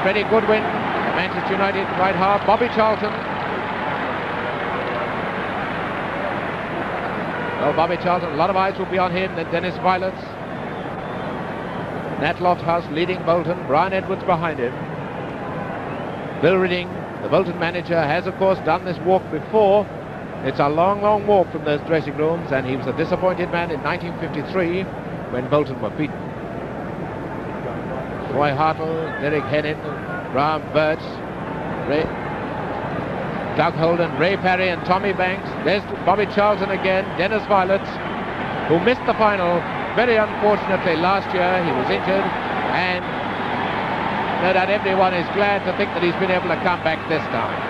Freddie Goodwin, Manchester United right half. Bobby Charlton. Oh, Bobby Charlton, a lot of eyes will be on him. Then Dennis Viollet. Nat Lofthouse leading Bolton. Brian Edwards behind him. Bill Ridding, the Bolton manager, has of course done this walk before. It's a long, long walk from those dressing rooms, and he was a disappointed man in 1953 when Bolton were beaten. Roy Hartle, Derek Hennin, Graham Birch, Doug Holden, Ray Parry and Tommy Banks. There's Bobby Charlton again, Dennis Viollet, who missed the final very unfortunately last year. He was injured, and no doubt everyone is glad to think that he's been able to come back this time.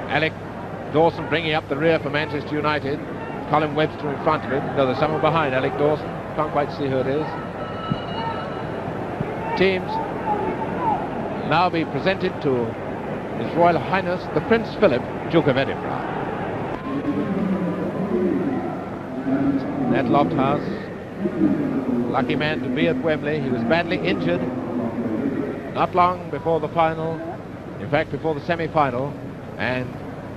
Alec Dawson bringing up the rear for Manchester United. Colin Webster in front of him. No, there's someone behind Alec Dawson. Can't quite see who it is. Teams now be presented to His Royal Highness the Prince Philip, Duke of Edinburgh. Nat Lofthouse, lucky man to be at Wembley. He was badly injured not long before the final, in fact before the semi-final, and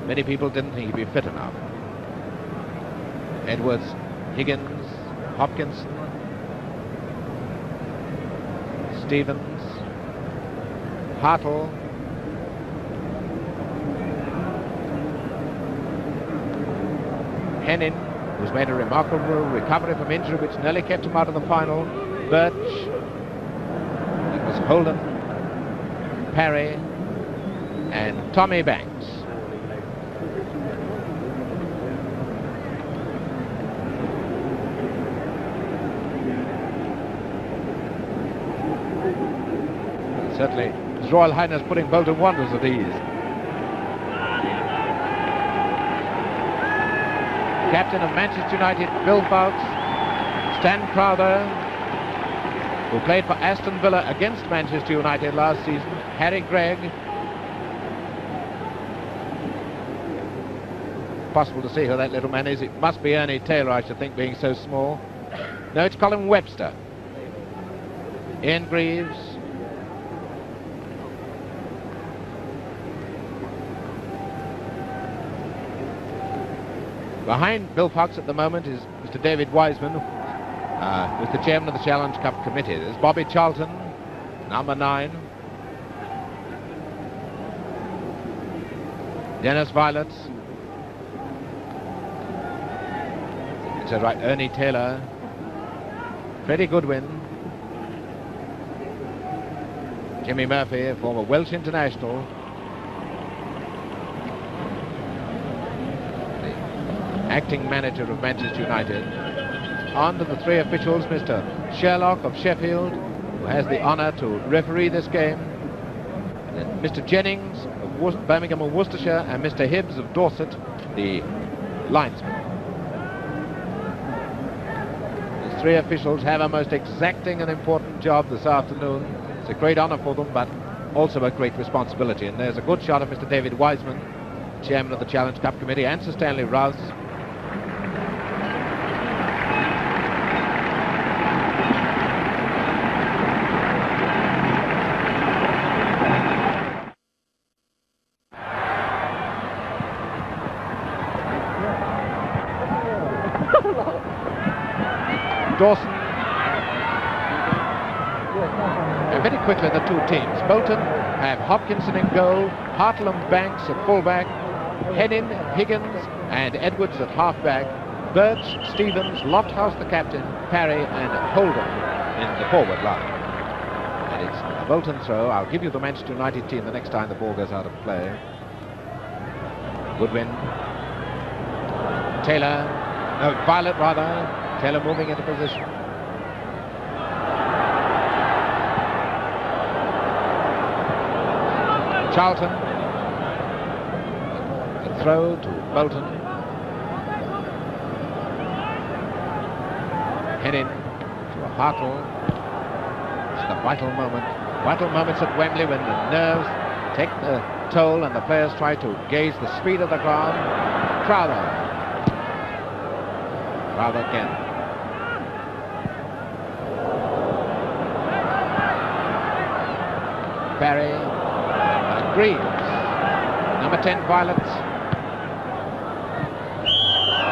many people didn't think he'd be fit enough. Edwards, Higgins, Hopkinson, Stevens, Hartle, Hennin, who's made a remarkable recovery from injury which nearly kept him out of the final. Birch, it was Holden, Parry, and Tommy Banks. Certainly, His Royal Highness putting Bolton Wanderers at ease. Captain of Manchester United, Bill Foulkes. Stan Crowther, who played for Aston Villa against Manchester United last season. Harry Gregg. Possible to see who that little man is. It must be Ernie Taylor, I should think, being so small. No, it's Colin Webster. Ian Greaves. Behind Bill Foulkes at the moment is Mr. David Wiseman, who's the chairman of the Challenge Cup committee. There's Bobby Charlton, number 9. Dennis Viollet. It's right, Ernie Taylor. Freddie Goodwin. Jimmy Murphy, a former Welsh international. Acting manager of Manchester United. On to the 3 officials, Mr. Sherlock of Sheffield, who has the honour to referee this game, and then Mr. Jennings of Birmingham and Worcestershire, and Mr. Hibbs of Dorset, the linesman. These 3 officials have a most exacting and important job this afternoon. It's a great honour for them, but also a great responsibility. And there's a good shot of Mr. David Wiseman, chairman of the Challenge Cup committee, and Sir Stanley Rouse. Dawson. Very quickly, the 2 teams. Bolton have Hopkinson in goal, Hartle and Banks at fullback, Hennin, Higgins and Edwards at halfback, Birch, Stevens, Lofthouse the captain, Parry and Holden in the forward line. And it's a Bolton throw. I'll give you the Manchester United team the next time the ball goes out of play. Goodwin, Taylor, no, Viollet rather. Taylor moving into position. Charlton. A throw to Bolton. Hennin to a Hartle. It's the vital moment. Vital moments at Wembley when the nerves take the toll and the players try to gauge the speed of the ground. Crowther. Crowther again. Parry. Greaves. Number 10, Viollet.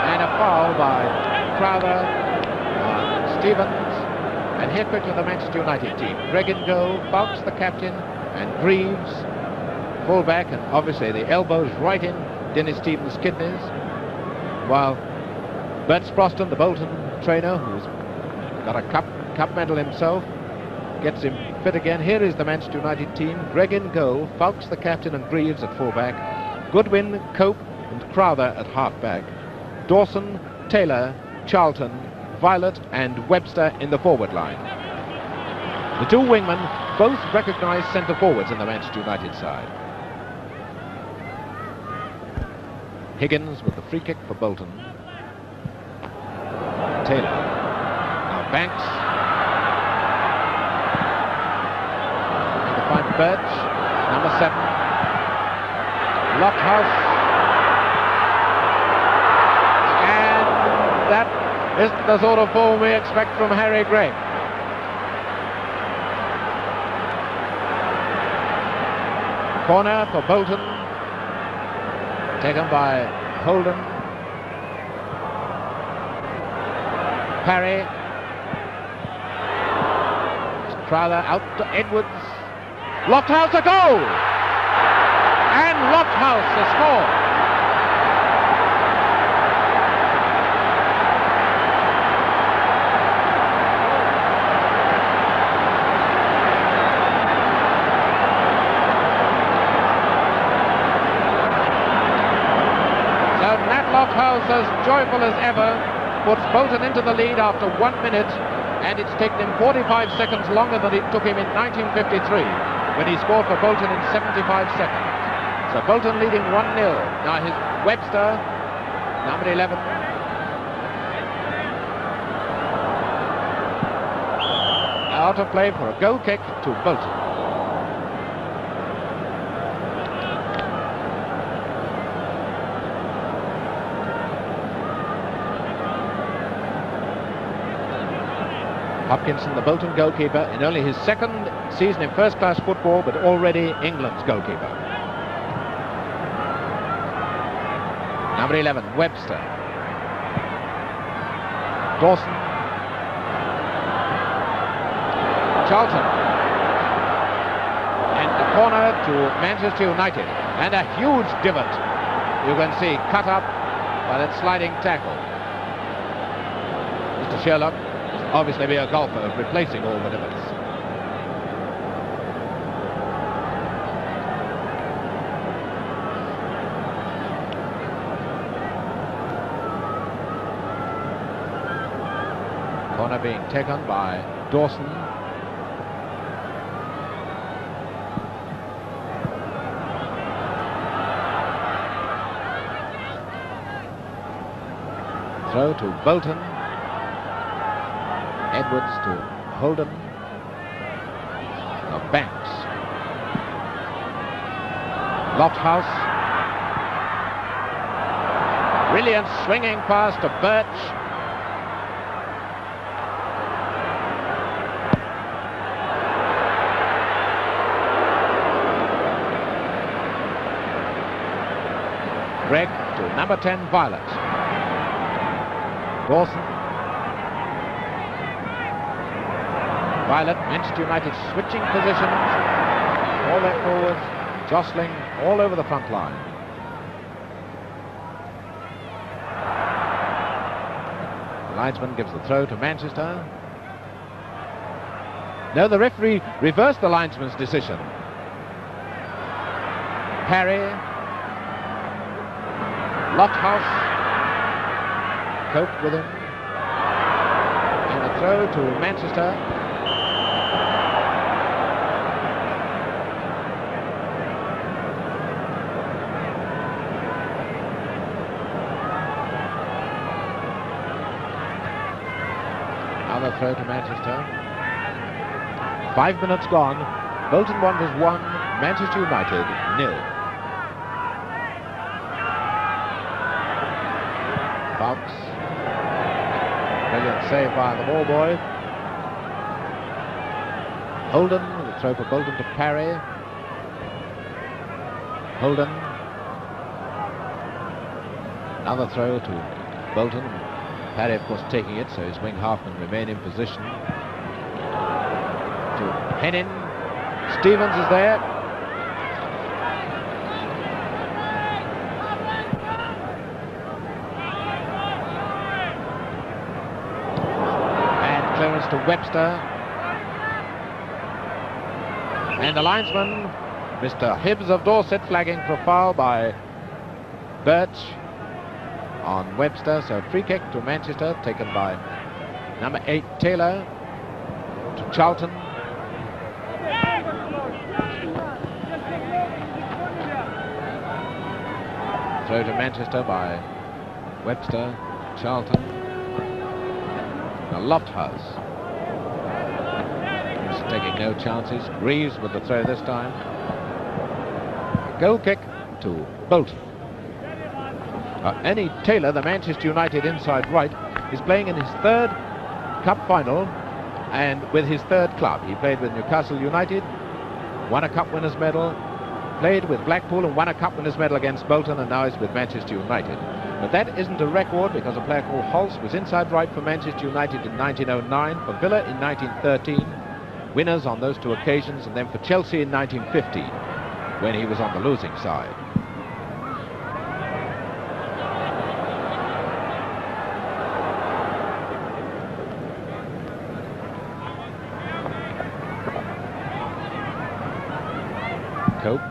And a foul by Crowther, Stevens. And here quickly the Manchester United team. Gregg in goal, Foulkes the captain, and Greaves, full-back, and obviously the elbows right in Dennis Stevens' kidneys. While Birch, the Bolton trainer, who's got a cup medal himself, gets him fit again. Here is the Manchester United team. Gregg in goal, Foulkes the captain, and Greaves at full-back. Goodwin, Cope, and Crowther at half-back. Dawson, Taylor, Charlton, Viollet, and Webster in the forward line. The two wingmen, both recognised centre forwards in the Manchester United side. Higgins with the free kick for Bolton. Taylor. Now Banks. And to find Birch, number 7. Lofthouse. And that isn't the sort of form we expect from Harry Gregg. Corner for Bolton, taken by Holden. Parry. Crowther out to Edwards. Lofthouse, a goal! And Lofthouse has scored. Lofthouse, as joyful as ever, puts Bolton into the lead after 1 minute, and it's taken him 45 seconds longer than it took him in 1953 when he scored for Bolton in 75 seconds. So Bolton leading 1-0. Now his Webster, number 11. Out of play for a goal kick to Bolton. Hopkinson, the Bolton goalkeeper, in only his second season in first-class football, but already England's goalkeeper. Number 11, Webster. Dawson. Charlton. And the corner to Manchester United. And a huge divot, you can see, cut up by that sliding tackle. Mr. Sherlock. Obviously be a golfer of replacing all the divots. Corner being taken by Dawson. Throw to Bolton. Edwards to Holden. Now Banks. Lofthouse. Brilliant swinging pass to Birch. Gregg to number 10, Viollet. Dawson. Viollet, Manchester United switching positions, all their forwards, jostling all over the front line. The linesman gives the throw to Manchester. No, the referee reversed the linesman's decision. Parry. Lofthouse. Cope with him. And a throw to Manchester. Another throw to Manchester. 5 minutes gone. Bolton Wanderers 1, Manchester United 0. Foulkes. save by the ball boy. Holden, the throw for Bolton to Parry. Holden. Another throw to Bolton. Parry, of course, taking it, so his wing halfmen remain in position. To Hennin. Stevens is there. And clearance to Webster. And the linesman, Mr. Hibbs of Dorset, flagging for a foul by Birch on Webster. So free kick to Manchester, taken by number 8 Taylor to Charlton. Throw to Manchester by Webster, Charlton. Now Lofthouse. He's taking no chances. Greaves with the throw this time. A goal kick to Bolton. Annie Taylor, the Manchester United inside right, is playing in his 3rd cup final and with his 3rd club. He played with Newcastle United, won a cup winners medal, played with Blackpool and won a cup winners medal against Bolton, and now he's with Manchester United. But that isn't a record, because a player called Holtz was inside right for Manchester United in 1909, for Villa in 1913, winners on those 2 occasions, and then for Chelsea in 1950 when he was on the losing side. Cope.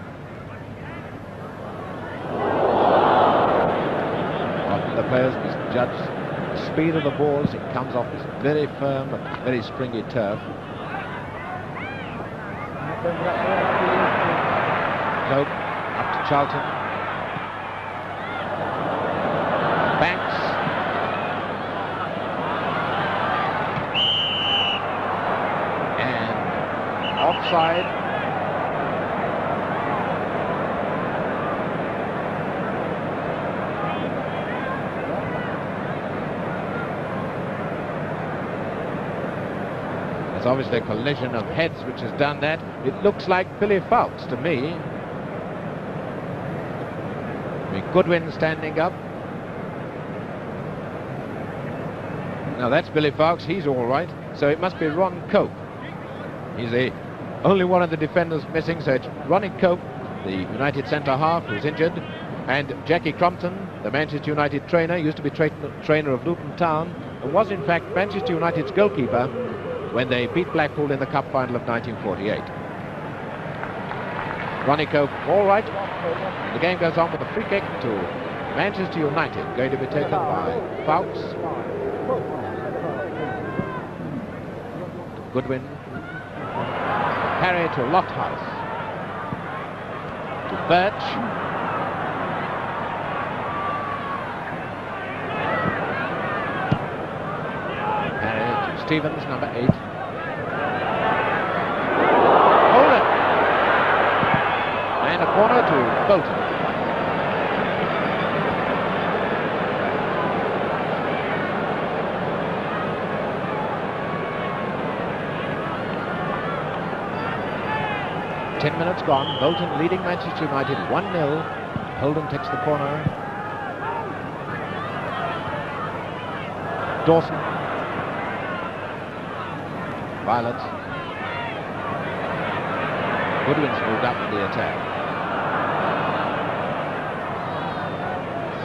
The players must judge the speed of the ball as it comes off this very firm but very springy turf. Cope up to Charlton. Banks. And offside. It's obviously a collision of heads which has done that. It looks like Billy Foulkes to me. Goodwin standing up. Now that's Billy Foulkes, he's all right. So it must be Ron Cope. He's the only one of the defenders missing, so it's Ronnie Cope, the United centre-half, who's injured, and Jackie Crompton, the Manchester United trainer, used to be trainer of Luton Town, and was in fact Manchester United's goalkeeper when they beat Blackpool in the cup final of 1948. Ronnie Cope, all right. The game goes on with a free kick to Manchester United, going to be taken by Foulkes. Goodwin. Parry to Lofthouse. To Birch. Parry to Stevens, number 8. Holden. And a corner to Bolton. Ten minutes gone. Bolton leading Manchester United 1-0. Holden takes the corner. Dawson. Viollet. Goodwin's moved up in the attack.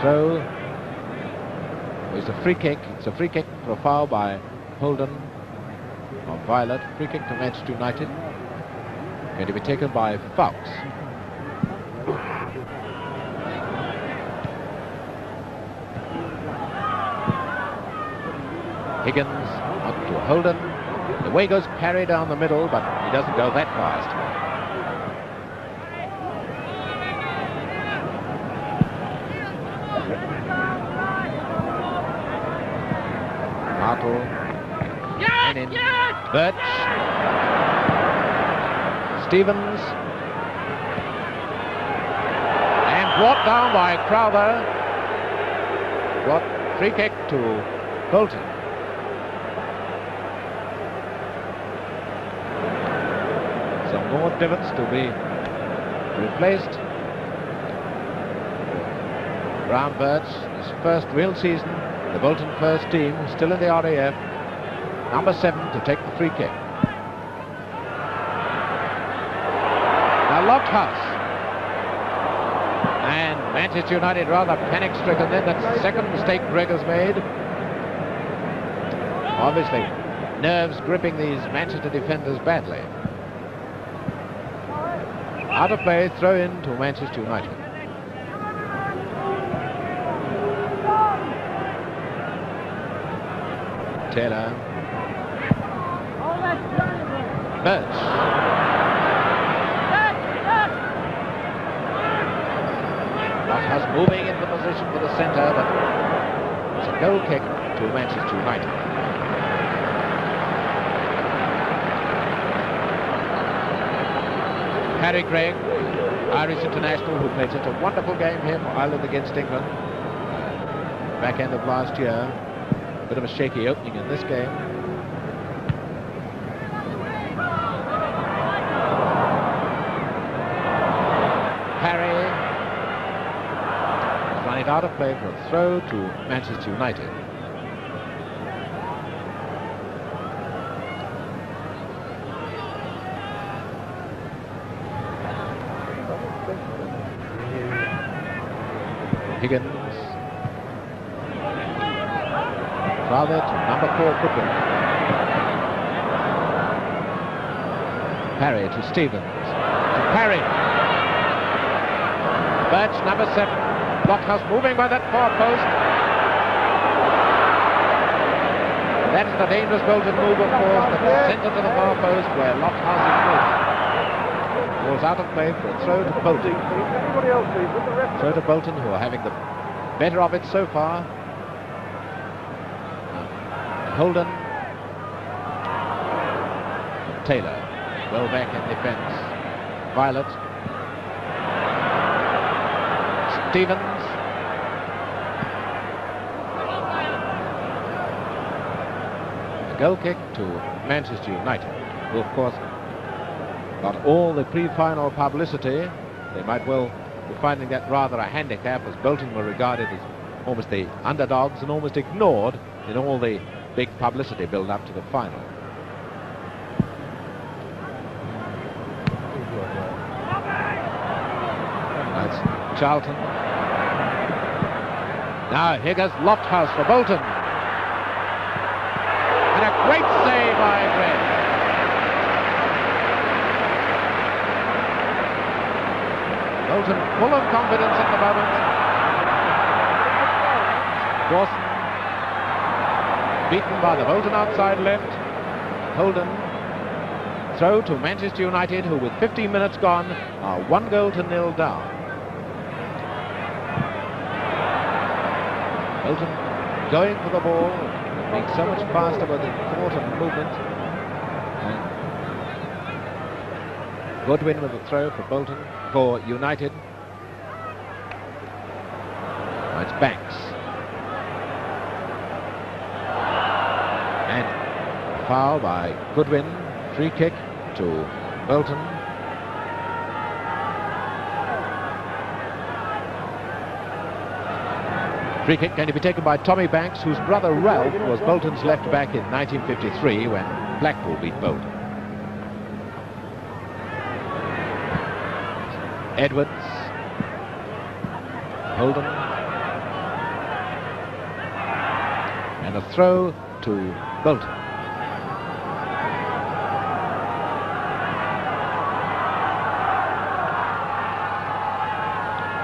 Throw. It's a free kick. It's a free kick for a foul by Holden on Viollet. Free kick to Manchester United. Going to be taken by Foulkes. Higgins up to Holden. The way goes Parry down the middle, but he doesn't go that fast. Hartle. Hennin. Birch. Stevens. And brought down by Crowther. Free kick to Bolton. More divots to be replaced. Graham Birch, his first real season, the Bolton first team, still in the RAF. Number 7 to take the free kick. Now Lofthouse. And Manchester United rather panic-stricken then. That's the second mistake Gregg has made. Obviously, nerves gripping these Manchester defenders badly. Out of play, throw in to Manchester United. Taylor. Birch. Lofthouse moving into position for the centre, but it's a goal kick to Manchester United. Parry Gregg, Irish international, who played such a wonderful game here for Ireland against England. Back end of last year. Bit of a shaky opening in this game. Parry. Run it out of play for a throw to Manchester United. Higgins. Crowther to number 4, Goodwin. Parry to Stevens. To Parry. Birch, number 7. Lofthouse moving by that far post. That's the dangerous Bolton move, of course. The centre to the far post where Lofthouse is placed. Ball's out of play for a throw to Bolton. Throw to Bolton, who are having the better of it so far. Holden. Taylor. Well back in defence. Viollet. Stevens. A goal kick to Manchester United, who of course got all the pre-final publicity. They might well be finding that rather a handicap, as Bolton were regarded as almost the underdogs and almost ignored in all the big publicity build up to the final. That's Charlton. Now here goes Lofthouse for Bolton. And a great save by Gregg. Bolton full of confidence at the moment. Dawson beaten by the Bolton outside left. Holden. Throw to Manchester United, who with 15 minutes gone are 1-0 down. Bolton going for the ball, being so much faster with the thought and movement. And Goodwin with the throw for Bolton, for United. Now it's Banks. And foul by Goodwin, free kick to Bolton. Free kick going to be taken by Tommy Banks, whose brother Ralph was Bolton's left back in 1953 when Blackpool beat Bolton. Edwards. Holden. And a throw to Bolton.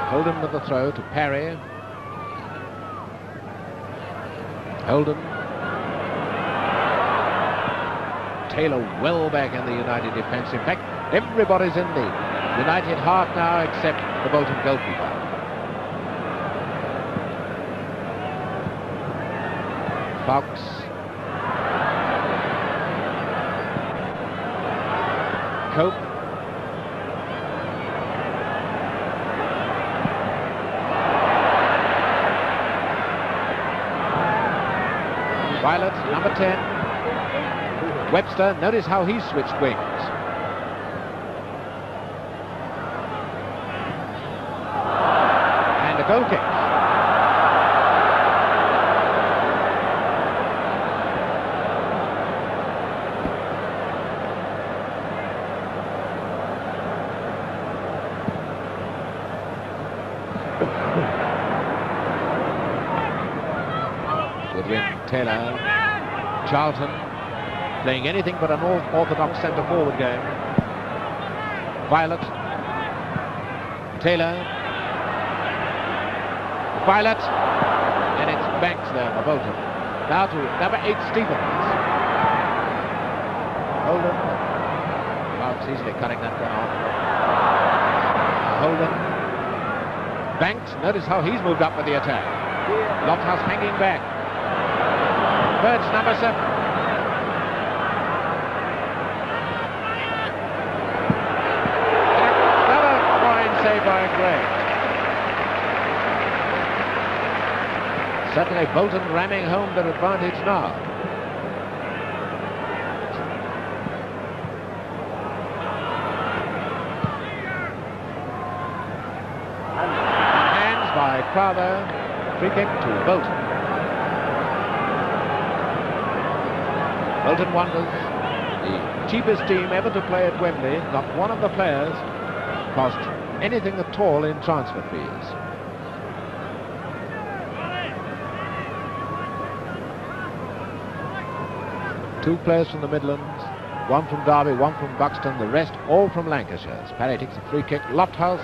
Holden with the throw to Parry. Holden. Taylor well back in the United defence. In fact, everybody's in the United half now except the Bolton goalkeeper. Foulkes. Cope. Viollet, number 10. Webster, notice how he switched wings. a goal kick. Goodwin, Taylor, Charlton, playing anything but an orthodox centre-forward game. Viollet, Taylor, Viollet, and it's Banks there for Bolton. Now to number 8, Stevens. Holden, Foulkes easily cutting that one off. Holden, Banks, notice how he's moved up with the attack. Lofthouse hanging back. Birch, number 7. Another fine save by Gregg. Certainly Bolton ramming home their advantage now. Hands by Crowther. Free kick to Bolton. Bolton Wanderers, the cheapest team ever to play at Wembley. Not one of the players cost anything at all in transfer fees. Two players from the Midlands, one from Derby, one from Buxton, the rest all from Lancashire. Parry takes a free kick. Lofthouse.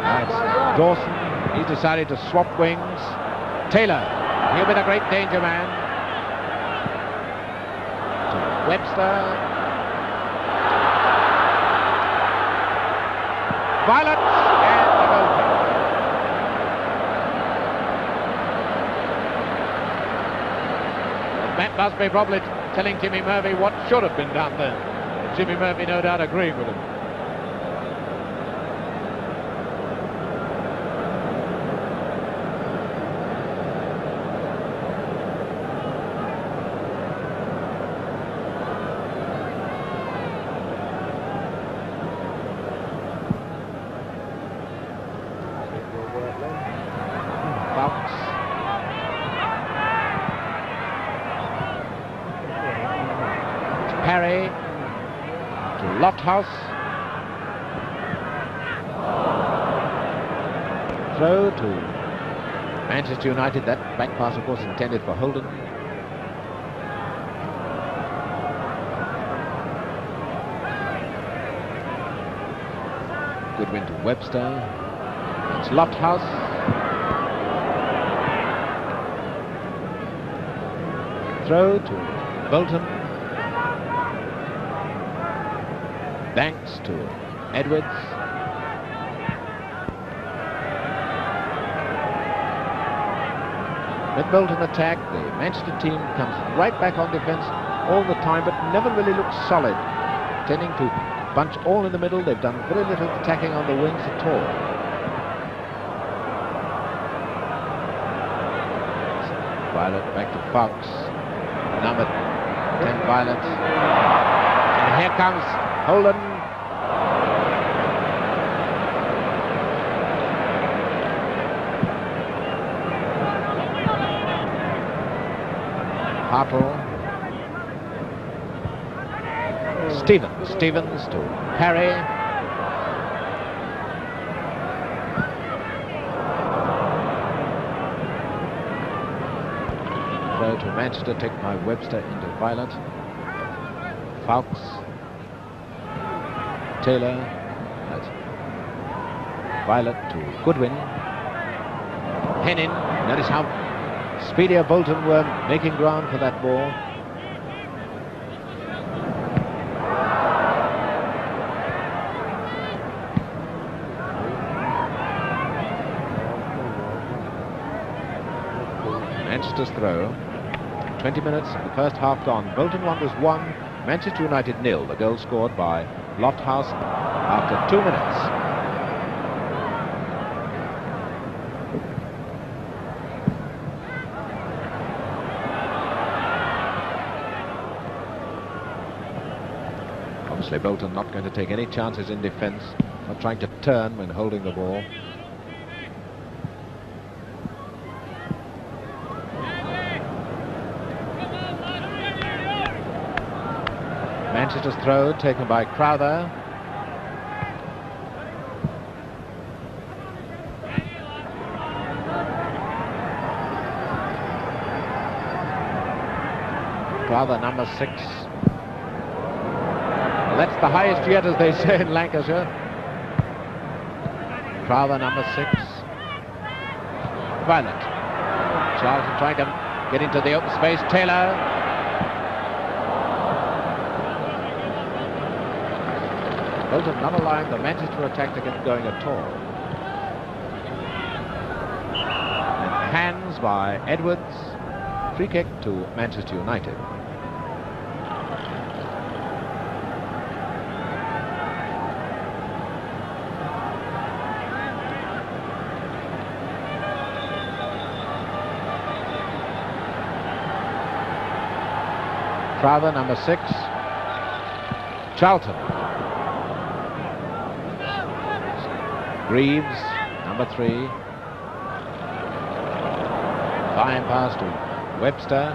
That's Dawson. He's decided to swap wings. Taylor, he'll be the great danger man. To Webster. Viollet, and the goal kick. Matt must be probably telling Jimmy Murphy what should have been done there. Jimmy Murphy no doubt agreeing with him. Parry to Lofthouse. Throw to Manchester United. That back pass, of course, intended for Holden. Goodwin to Webster. It's Lofthouse. Throw to Bolton. Banks to Edwards. With Bolton attack, the Manchester team comes right back on defence all the time, but never really looks solid, tending to bunch all in the middle. They've done very little attacking on the wings at all. Viollet back to Foulkes. Number 10, Viollet. And here comes Holden. Hartle. Stevens to Parry. Throw to Manchester, taken by Webster into Viollet. Foulkes. Taylor. That's Viollet to Goodwin. Hennin. Notice how speedier Bolton were making ground for that ball. Manchester's throw. 20 minutes of the first half gone. Bolton Wanderers 1, Manchester United 0. The goal scored by Lofthouse after 2 minutes. Obviously Bolton not going to take any chances in defence, not trying to turn when holding the ball. Manchester's throw taken by Crowther. Crowther, number 6. Well, that's the highest yet, as they say in Lancashire. Crowther, number 6. Viollet. Charlton trying to get into the open space. Taylor. Bolton not allowing the Manchester attack to get going at all. And hands by Edwards. Free kick to Manchester United. Crowther, number 6. Charlton. Greaves, number 3. Fine pass to Webster.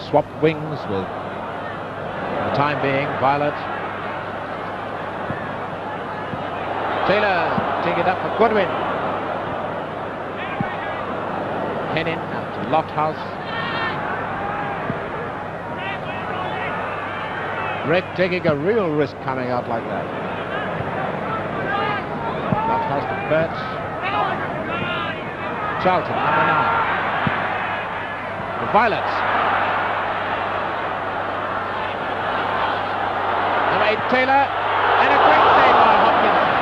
Swap wings with, for the time being, Viollet. Taylor taking it up for Goodwin. Hennin out to Lofthouse. Gregg taking a real risk coming out like that. Lofthouse to Birch. Charlton, number 9. The Violets. Number 8, Taylor. And a great save by Hopkinson.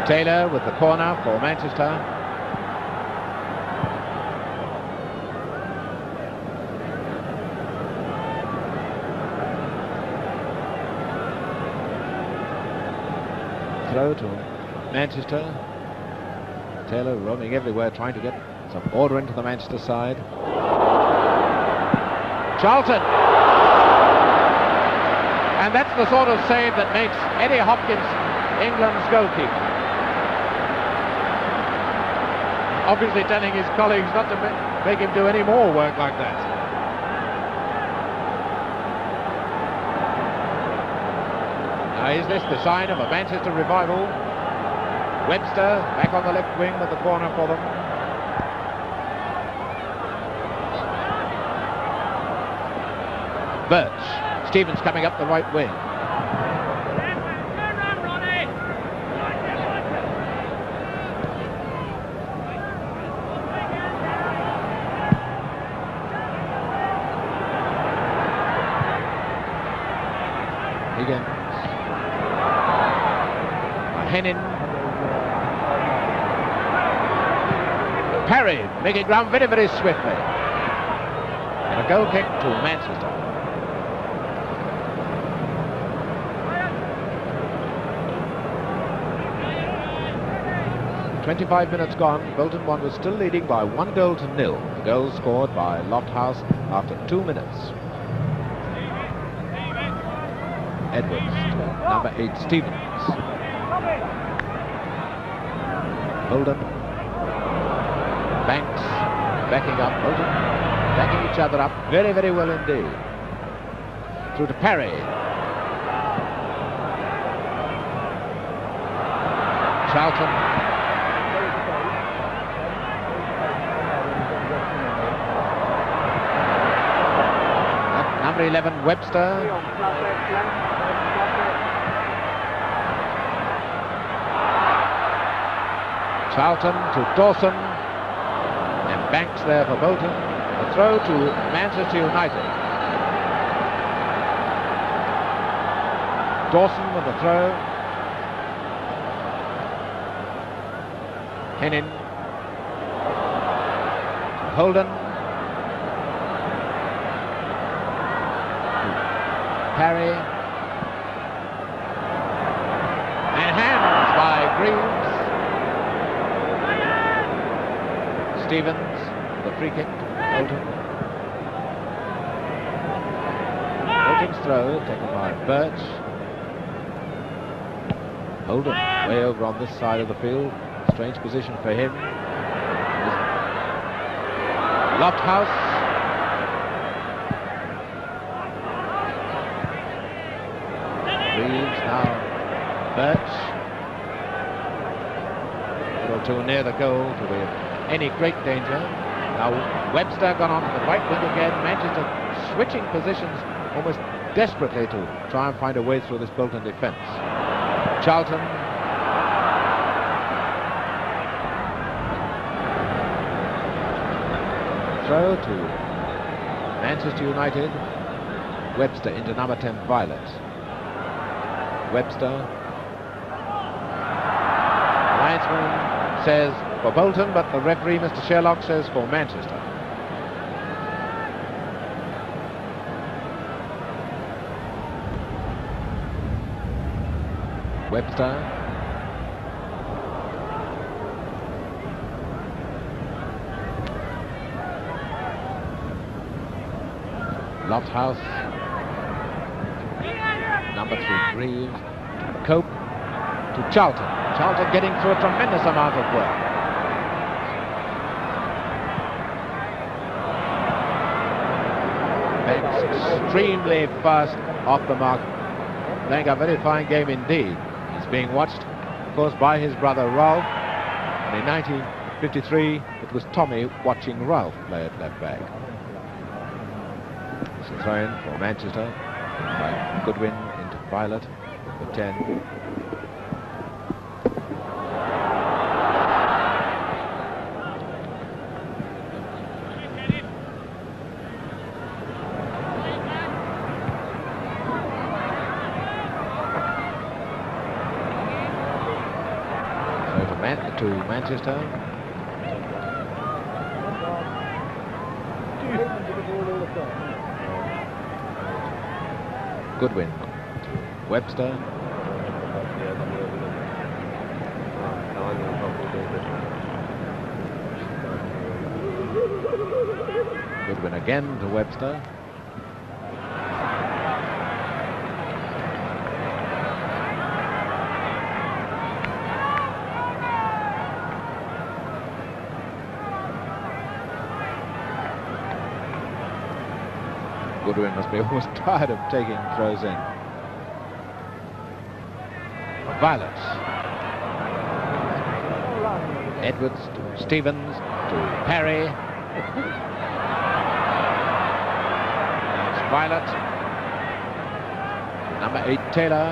Taylor with the corner for Manchester. Throw to Manchester. Taylor roaming everywhere, trying to get some order into the Manchester side. Charlton! And that's the sort of save that makes Eddie Hopkins England's goalkeeper. Obviously telling his colleagues not to make him do any more work like that. Now, is this the sign of a Manchester revival? Webster back on the left wing with the corner for them. Birch. Stevens coming up the right wing. Higgins. Hennin. Parry making ground very, very swiftly. And a goal kick to Manchester. "25 minutes gone." Bolton 1 was still leading by 1-0. The goal scored by Lofthouse after 2 minutes. Edwards, number 8, Stevens. Holden. Banks backing up. Bolton backing each other up very, very well indeed. Through to Parry. Charlton. Number 11, Webster. Charlton to Dawson. And Banks there for Bolton. The throw to Manchester United. Dawson with the throw. Hennin. Holden. Parry. Greaves. Stevens, the free kick. Bolton. Bolton's throw taken by Birch. Holden way over on this side of the field. Strange position for him. Lofthouse. Greaves now. Birch. A little too near the goal to be any great danger. Now Webster gone on to the right wing again. Manchester switching positions almost desperately to try and find a way through this Bolton defence. Charlton. Throw to Manchester United. Webster into number 10 Viollet. Webster. Linesman says for Bolton, but the referee, Mr. Sherlock, says for Manchester. Webster. Lofthouse. Number 3 Greaves. Cope to Charlton. Charlton getting through a tremendous amount of work. Banks extremely fast off the mark. Playing a very fine game indeed. He's being watched, of course, by his brother Ralph. And in 1953, it was Tommy watching Ralph play at left back. It's a throw-in for Manchester by Goodwin into Viollet for 10. To Manchester. Goodwin. Webster. Goodwin again to Webster. Goodwin must be almost tired of taking throws in. Viollet. Edwards to Stevens to Parry. It's Viollet. Number 8 Taylor.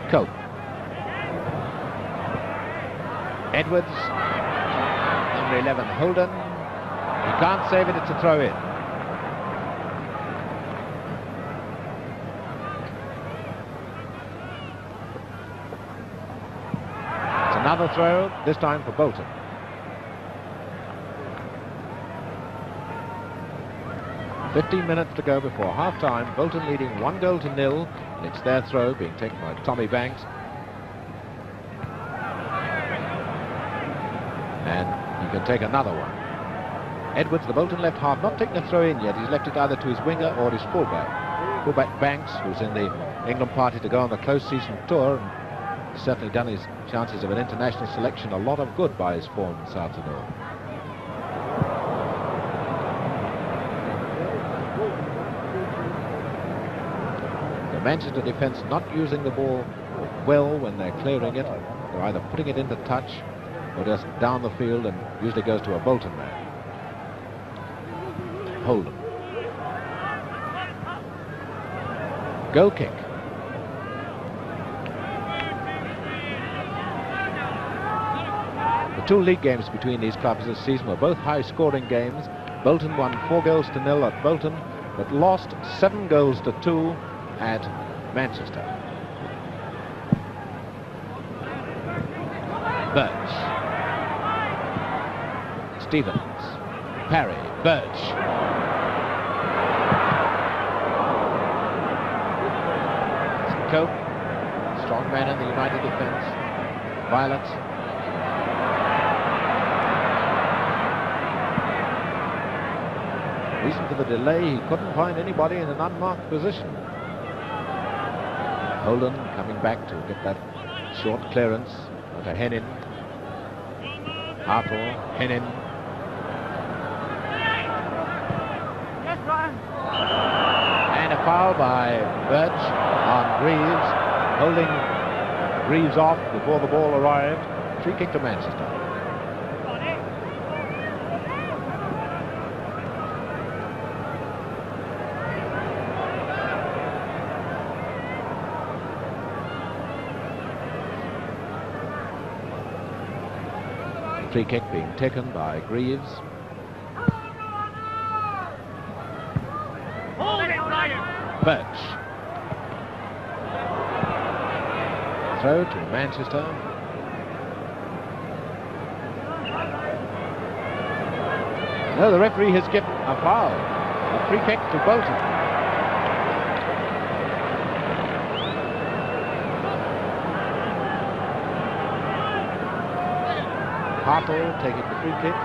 Cope. Edwards. 11 Holden. He can't save it, it's a throw in. It's another throw, this time for Bolton. "15 minutes to go before half-time. Bolton leading 1-0. And it's their throw being taken by Tommy Banks. And he can take another one. Edwards, the Bolton left half, not taking a throw in yet. He's left it either to his winger or his fullback. Fullback Banks, who's in the England party to go on the close season tour, and certainly done his chances of an international selection a lot of good by his form this afternoon. The Manchester defence not using the ball well when they're clearing it. They're either putting it into touch or just down the field, and usually goes to a Bolton man. Holden. Goal kick. The two league games between these clubs this season were both high-scoring games. Bolton won 4-0 at Bolton, but lost 7-2 at Manchester. Birch. Stevens. Parry. Birch. Cope, strong man in the United defence. Viollet. Reason for the delay, he couldn't find anybody in an unmarked position. Holden coming back to get that short clearance to Hennin. Hartle, Hennin. And a foul by Birch on Greaves, holding Greaves off before the ball arrived. Free kick to Manchester. Free kick being taken by Greaves. Birch. Throw to Manchester. No, the referee has given a foul. A free kick to Bolton. Hartle taking the free kick.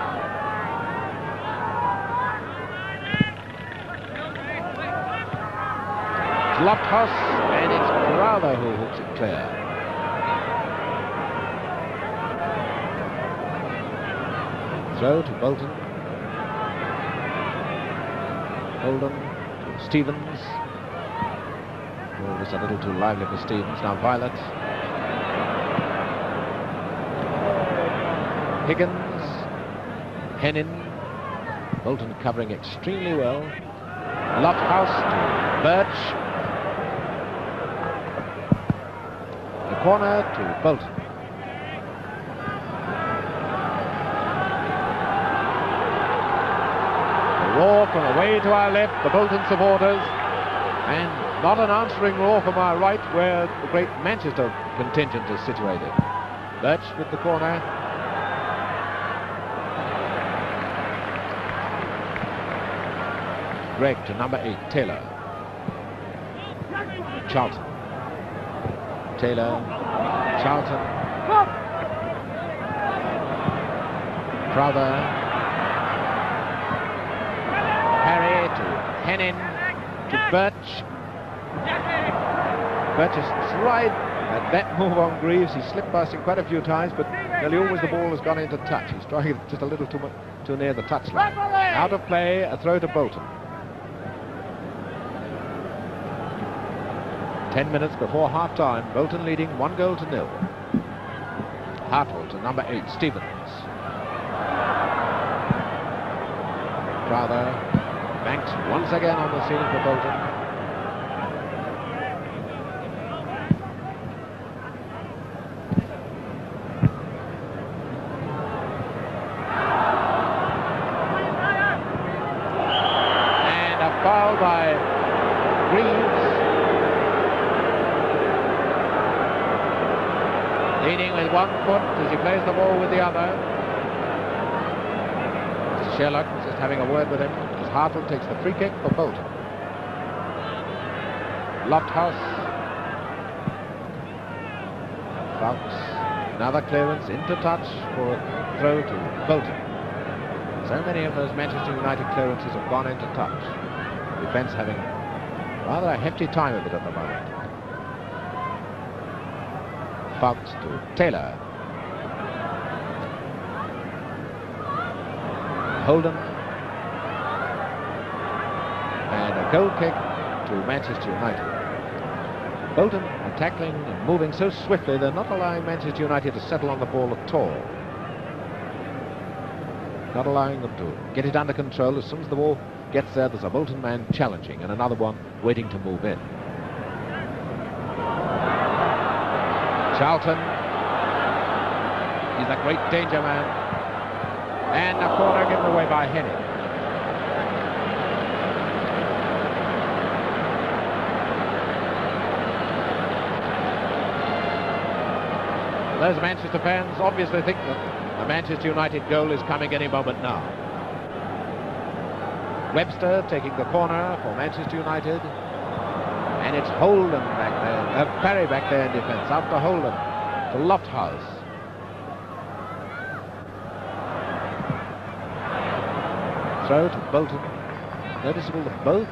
Lofthouse, and it's Crowther who hooks it clear. Throw to Bolton. Holden to Stevens. Oh, was a little too lively for Stevens. Now Viollet. Higgins, Hennin, Bolton covering extremely well. Lofthouse to Birch. The corner to Bolton. A roar from away to our left, the Bolton supporters, and not an answering roar from our right where the great Manchester contingent is situated. Birch with the corner. Gregg to number 8, Taylor. Charlton. Taylor, Charlton. Crowther. Parry to Hennin, to Birch. Birch has tried that move on Greaves. He's slip past him quite a few times, but nearly always the ball has gone into touch. He's trying just a little too near the touchline. Out of play, a throw to Bolton. 10 minutes before half-time, Bolton leading 1-0. Hartle to number 8, Stevens. Crowther, Banks once again on the scene for Bolton. And a foul by Greaves. Leading with one foot as he plays the ball with the other. Mr. Sherlock is just having a word with him as Hartle takes the free kick for Bolton. Lofthouse. Foulkes. Another clearance into touch for a throw to Bolton. So many of those Manchester United clearances have gone into touch. Defence having rather a hefty time of it at the moment. Foulkes to Taylor. Holden. And a goal kick to Manchester United. Bolton are tackling and moving so swiftly they're not allowing Manchester United to settle on the ball at all. Not allowing them to get it under control. As soon as the ball gets there, there's a Bolton man challenging and another one waiting to move in. Charlton, he's a great danger man, and a corner given away by Hennin. Those Manchester fans obviously think that the Manchester United goal is coming any moment now. Webster taking the corner for Manchester United, And it's Holden back there, Parry back there in defence, after Holden to Lofthouse. Throw to Bolton. Noticeable that both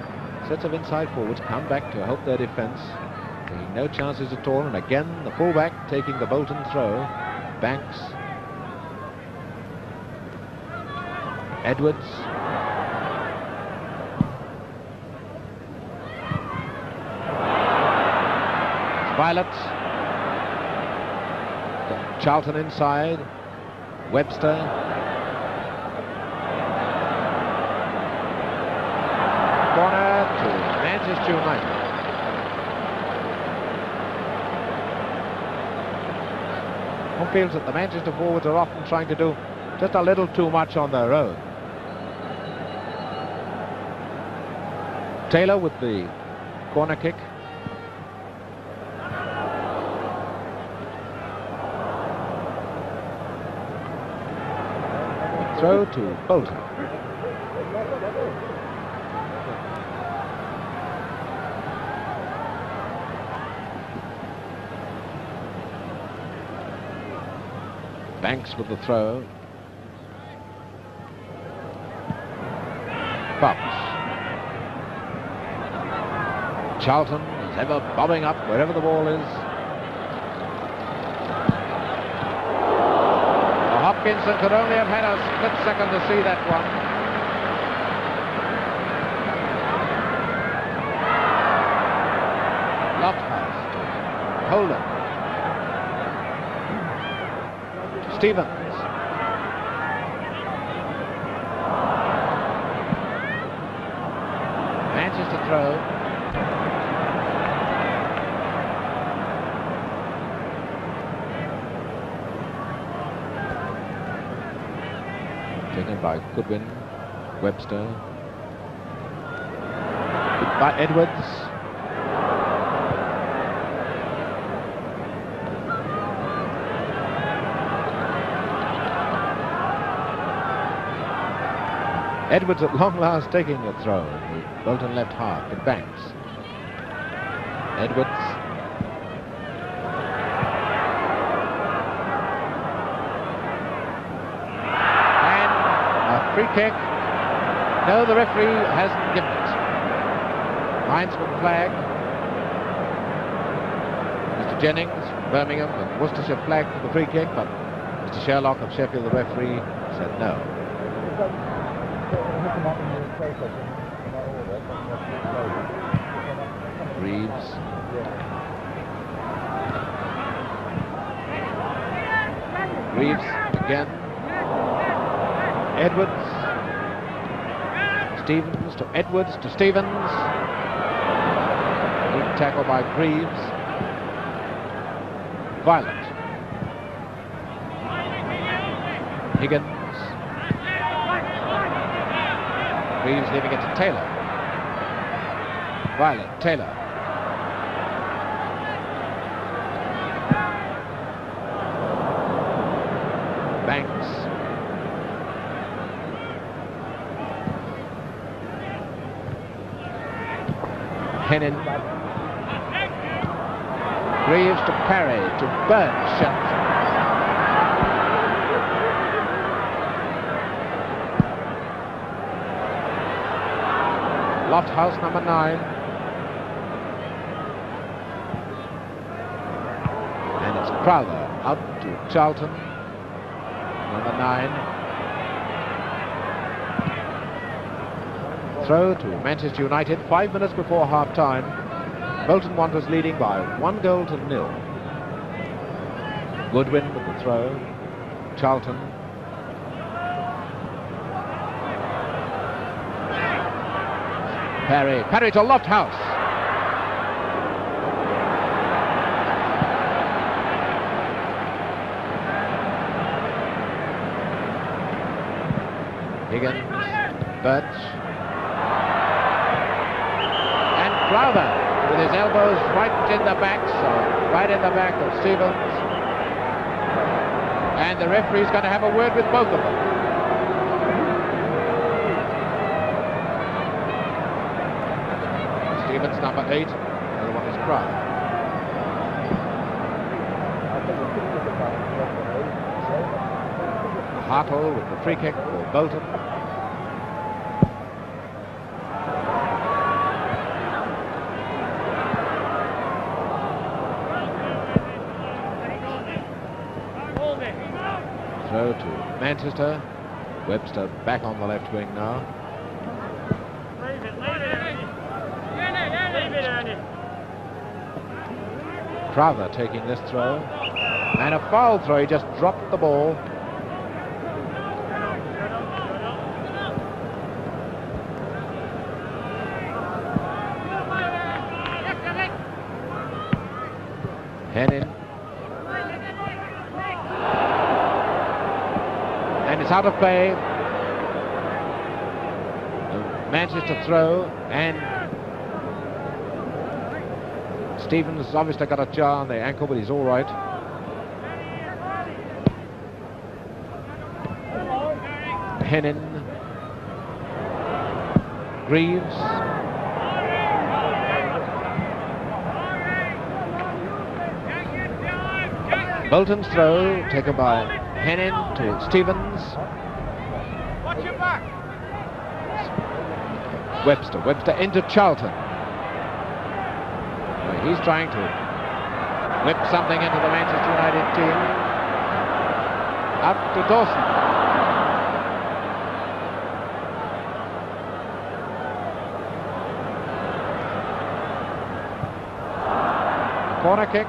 sets of inside forwards come back to help their defence. Taking no chances at all, and again the fullback taking the Bolton throw. Banks. Edwards. Viollet. Charlton inside. Webster. Corner to Manchester United. One feels that the Manchester forwards are often trying to do just a little too much on their own. Taylor with the corner kick. Throw to Bolton. Banks with the throw. Foulkes. Charlton is ever bobbing up wherever the ball is. Hopkinson could only have had a split second to see that one. Lofthouse. Holden. Stevens. Manchester throw. Taken by Goodwin. Webster. By Edwards. Edwards at long last taking a throw. Bolton left half to Banks. Edwards. And a free kick. No, the referee hasn't given it. Linesman flag. Mr. Jennings, Birmingham and Worcestershire flagged for the free kick, but Mr. Sherlock of Sheffield, the referee, said no. Greaves. Greaves again. Edwards. Stevens to Edwards to Stevens. Good tackle by Greaves. Viollet. Higgins. Greaves leaving it to Taylor. Viollet, Taylor. Banks. Hennin. Greaves to Parry, to Birch. Lofthouse, number 9. And it's Crowther out to Charlton, number 9. Throw to Manchester United 5 minutes before half-time. Bolton Wanderers leading by 1-0. Goodwin with the throw. Charlton. Parry to Lofthouse. Higgins, Birch, and Crowther with his elbows right in the back, of Stevens. And the referee's going to have a word with both of them. Stevens, number 8, Crowther. Hartle with the free kick for Bolton. Throw to Manchester. Webster back on the left wing now. Crowther taking this throw. And a foul throw, he just dropped the ball. Hennin. And it's out of play. The Manchester throw, and Stevens has obviously got a jar on the ankle, but he's all right. Hennin. Greaves. Bolton's throw taken by Hennin to Stevens. Watch your back. Webster into Charlton. He's trying to whip something into the Manchester United team. Up to Dawson. Corner kick.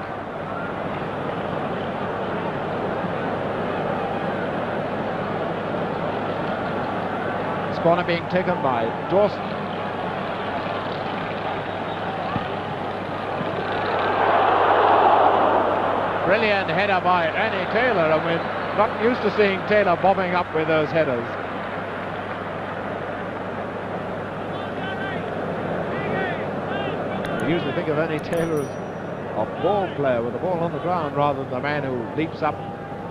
This corner being taken by Dawson. Brilliant header by Annie Taylor, and we're not used to seeing Taylor bombing up with those headers. We usually think of Annie Taylor as a ball player with the ball on the ground rather than the man who leaps up,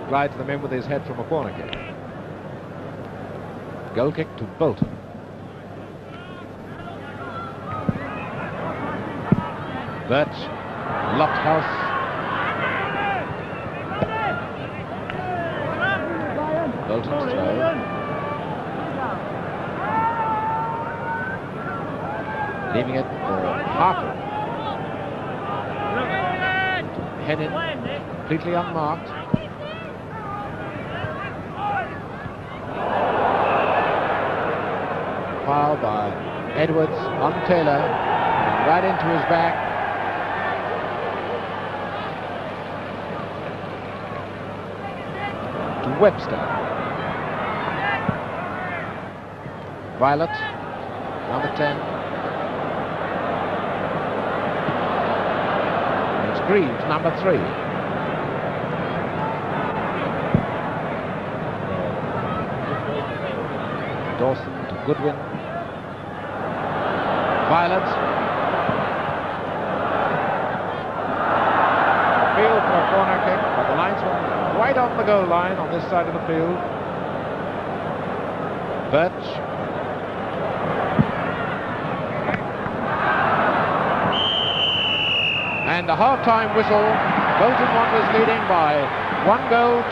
glides them in with his head from a corner kick. Goal kick to Bolton. Birch, Lofthouse. Bolton's throw. Leaving it for Hartle. Hennin, completely unmarked. Foul by Edwards on Taylor, right into his back. To Webster. Viollet, number 10. It's Greaves, number 3. Dawson to Goodwin. Viollet. Field for a corner kick, but the linesman right on the goal line on this side of the field. Birch. And the half-time whistle. Bolton Wanderers leading by 1-0.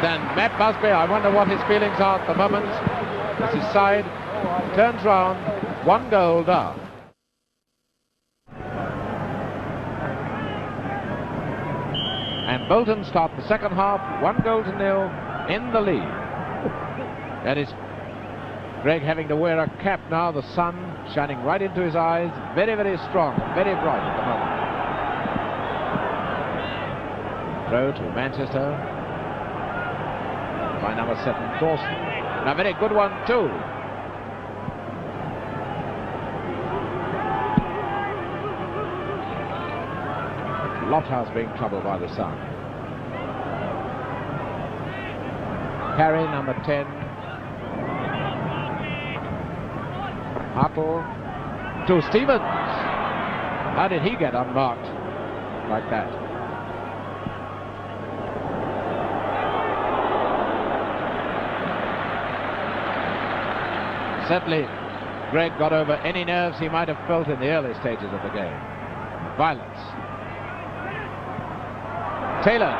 Then Matt Busby, I wonder what his feelings are at the moment. As his side turns round, 1 goal down. And Bolton start the second half 1-0 in the lead. That is Gregg having to wear a cap now, the sun shining right into his eyes, very, very strong, very bright at the moment. Throw to Manchester by number 7, Dawson. And a very good one too. Lofthouse being troubled by the sun. Parry, number 10. Hartle to Stevens. How did he get unmarked like that? Certainly, Gregg got over any nerves he might have felt in the early stages of the game. Violets. Taylor.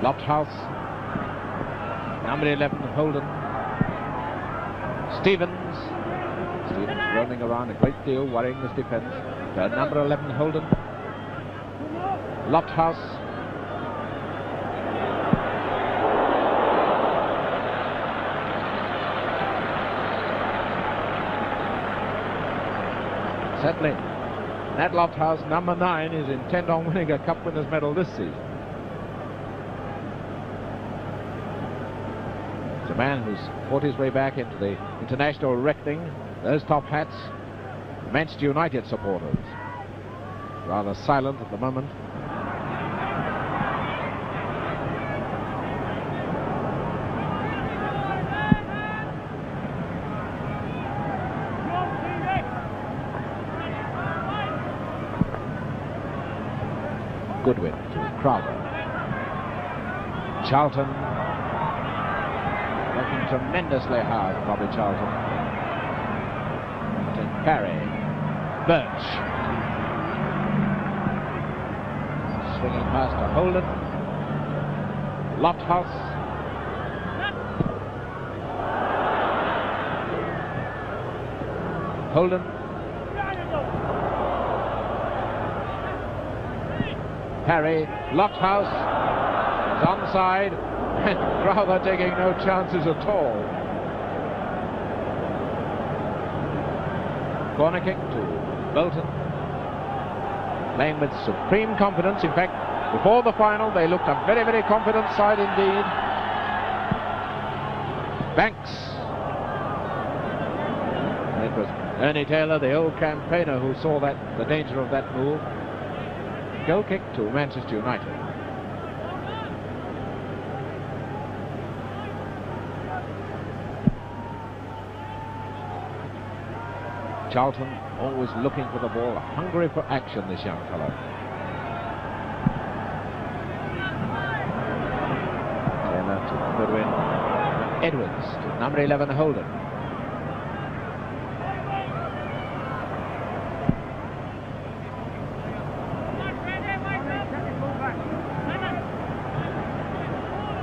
Lofthouse. Number 11, Holden. Stevens. Stevens roaming around a great deal, worrying his defence. Number 11, Holden. Lofthouse. Certainly, that Lofthouse, number 9, is intent on winning a Cup Winners' Medal this season. It's a man who's fought his way back into the international reckoning. Those top hats, Manchester United supporters, rather silent at the moment. Goodwin to Crowther. Charlton working tremendously hard, Bobby Charlton. To Parry. Birch. Swinging past to Holden. Lofthouse. Holden. Parry, Lofthouse is onside, and Crowther taking no chances at all. Corner kick to Bolton. Playing with supreme confidence. In fact, before the final, they looked a very, very confident side indeed. Banks. And it was Ernie Taylor, the old campaigner, who saw the danger of that move. Goal kick to Manchester United. Charlton always looking for the ball, hungry for action, this young fellow. Taylor to Goodwin. Edwards to number 11, Holden.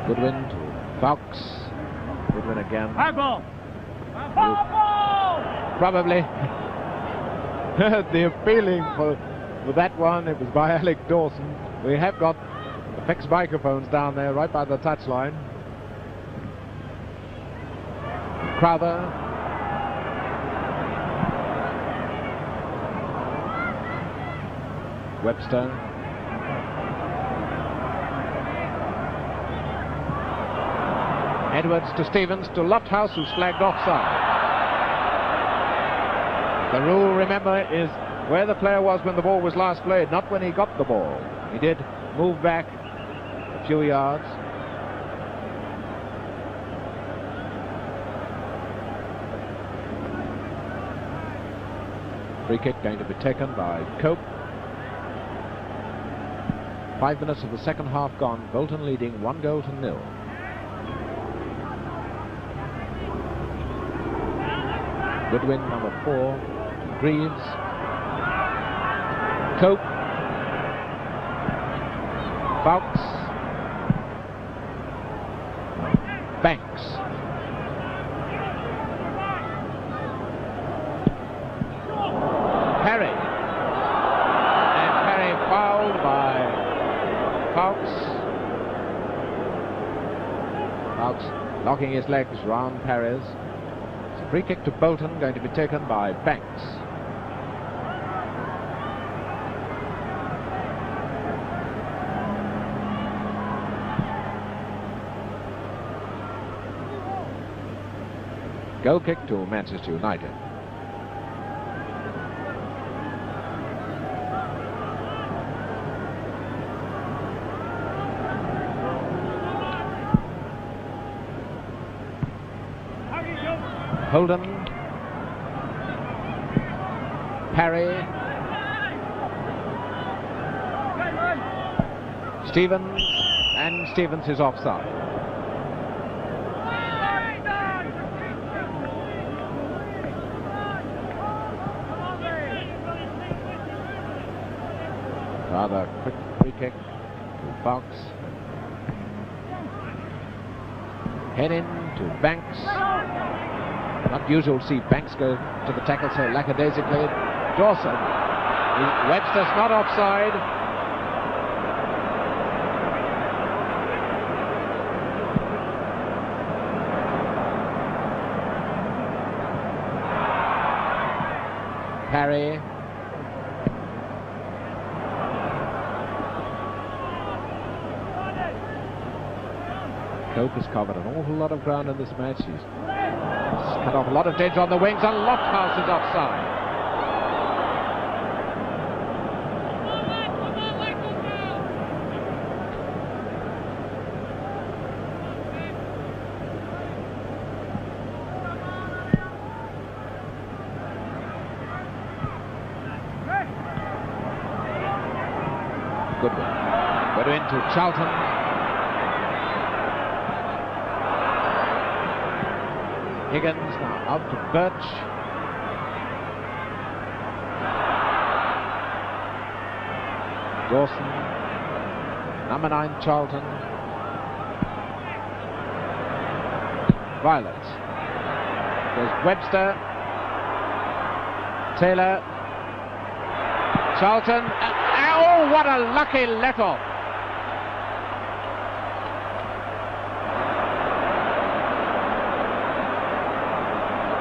Goodwin to Foulkes. Goodwin again. Hartle! Probably heard the appealing for that one. It was by Alec Dawson. We have got the fixed microphones down there right by the touchline. Crowther. Webster. Edwards to Stevens to Lofthouse, who's flagged offside. The rule, remember, is where the player was when the ball was last played, not when he got the ball. He did move back a few yards. Free kick going to be taken by Cope. 5 minutes of the second half gone. Bolton leading 1-0. Goodwin, number 4, Greaves, Cope, Foulkes, Banks. Parry. And Parry fouled by Foulkes. Foulkes knocking his legs round Parry's. Free kick to Bolton, going to be taken by Banks. Goal kick to Manchester United. Holden, Parry, Stevens, and Stevens is offside. Rather quick free kick to Foulkes. Hennin to Banks. Not usual to see Banks go to the tackle so lackadaisically. Dawson. Webster's not offside. Parry. Cope has covered an awful lot of ground in this match. He's cut off a lot of danger on the wings, and Lofthouse is offside. Goodwin to Charlton. Higgins now out to Birch. Dawson. Number 9 Charlton. Viollet. There's Webster. Taylor. Charlton. Oh, what a lucky let-off.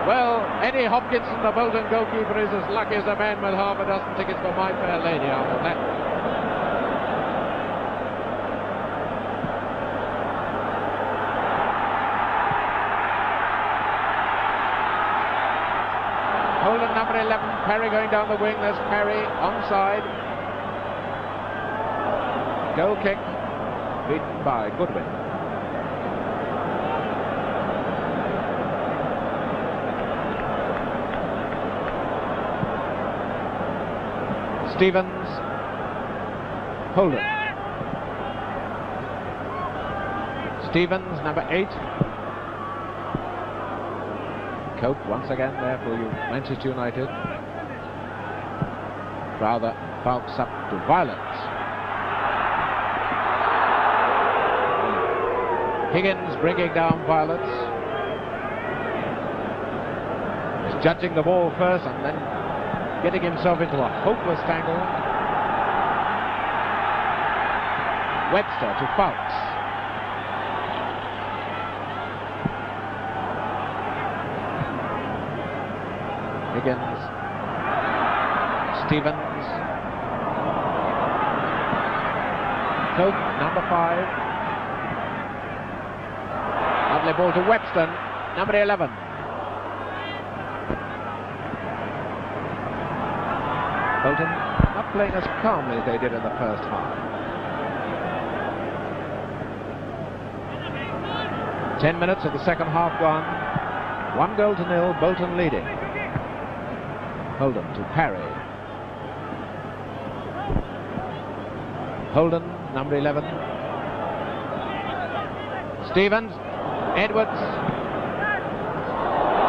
Well, Eddie Hopkinson, the Bolton goalkeeper, is as lucky as a man with half a dozen tickets for My Fair Lady after that. Holden, number 11, Parry going down the wing. There's Parry, onside. Goal kick, beaten by Goodwin. Stevens, Holden. Stevens, number 8. Cope once again there for you, Manchester United. Crowther, Foulkes up to Viollet. Higgins bringing down Viollet. He's judging the ball first and then getting himself into a hopeless tangle. Webster to Foulkes. Higgins. Stevens. Cope, number 5. Lovely ball to Webster, number 11. Bolton not playing as calmly as they did in the first half. 10 minutes of the second half gone. 1-0, Bolton leading. Holden to Parry. Holden, number 11. Stevens. Edwards.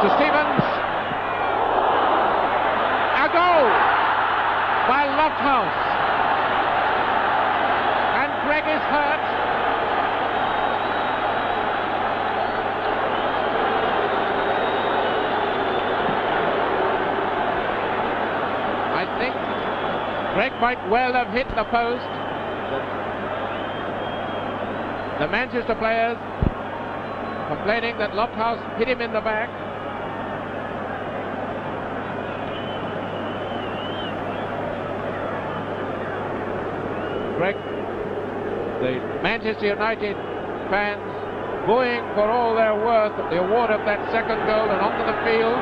To Stevens. A goal by Lofthouse. And Gregg is hurt. I think Gregg might well have hit the post. The Manchester players complaining that Lofthouse hit him in the back. Gregg, the Manchester United fans booing for all their worth at the award of that second goal, and onto the field.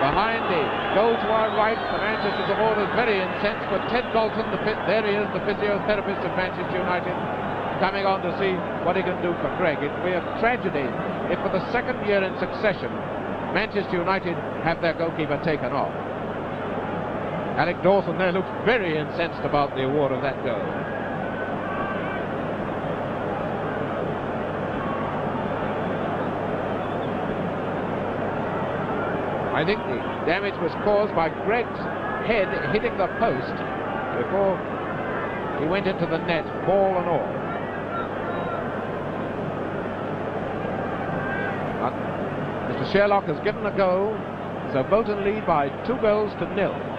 Behind the goal to our right, the Manchester supporters very incensed, but Ted Dalton, there he is, the physiotherapist of Manchester United, coming on to see what he can do for Gregg. It would be a tragedy if for the second year in succession Manchester United have their goalkeeper taken off. Alec Dawson there looks very incensed about the award of that goal. I think the damage was caused by Gregg's head hitting the post before he went into the net, ball and all. But Mr. Sherlock has given a go, so Bolton lead by 2-0.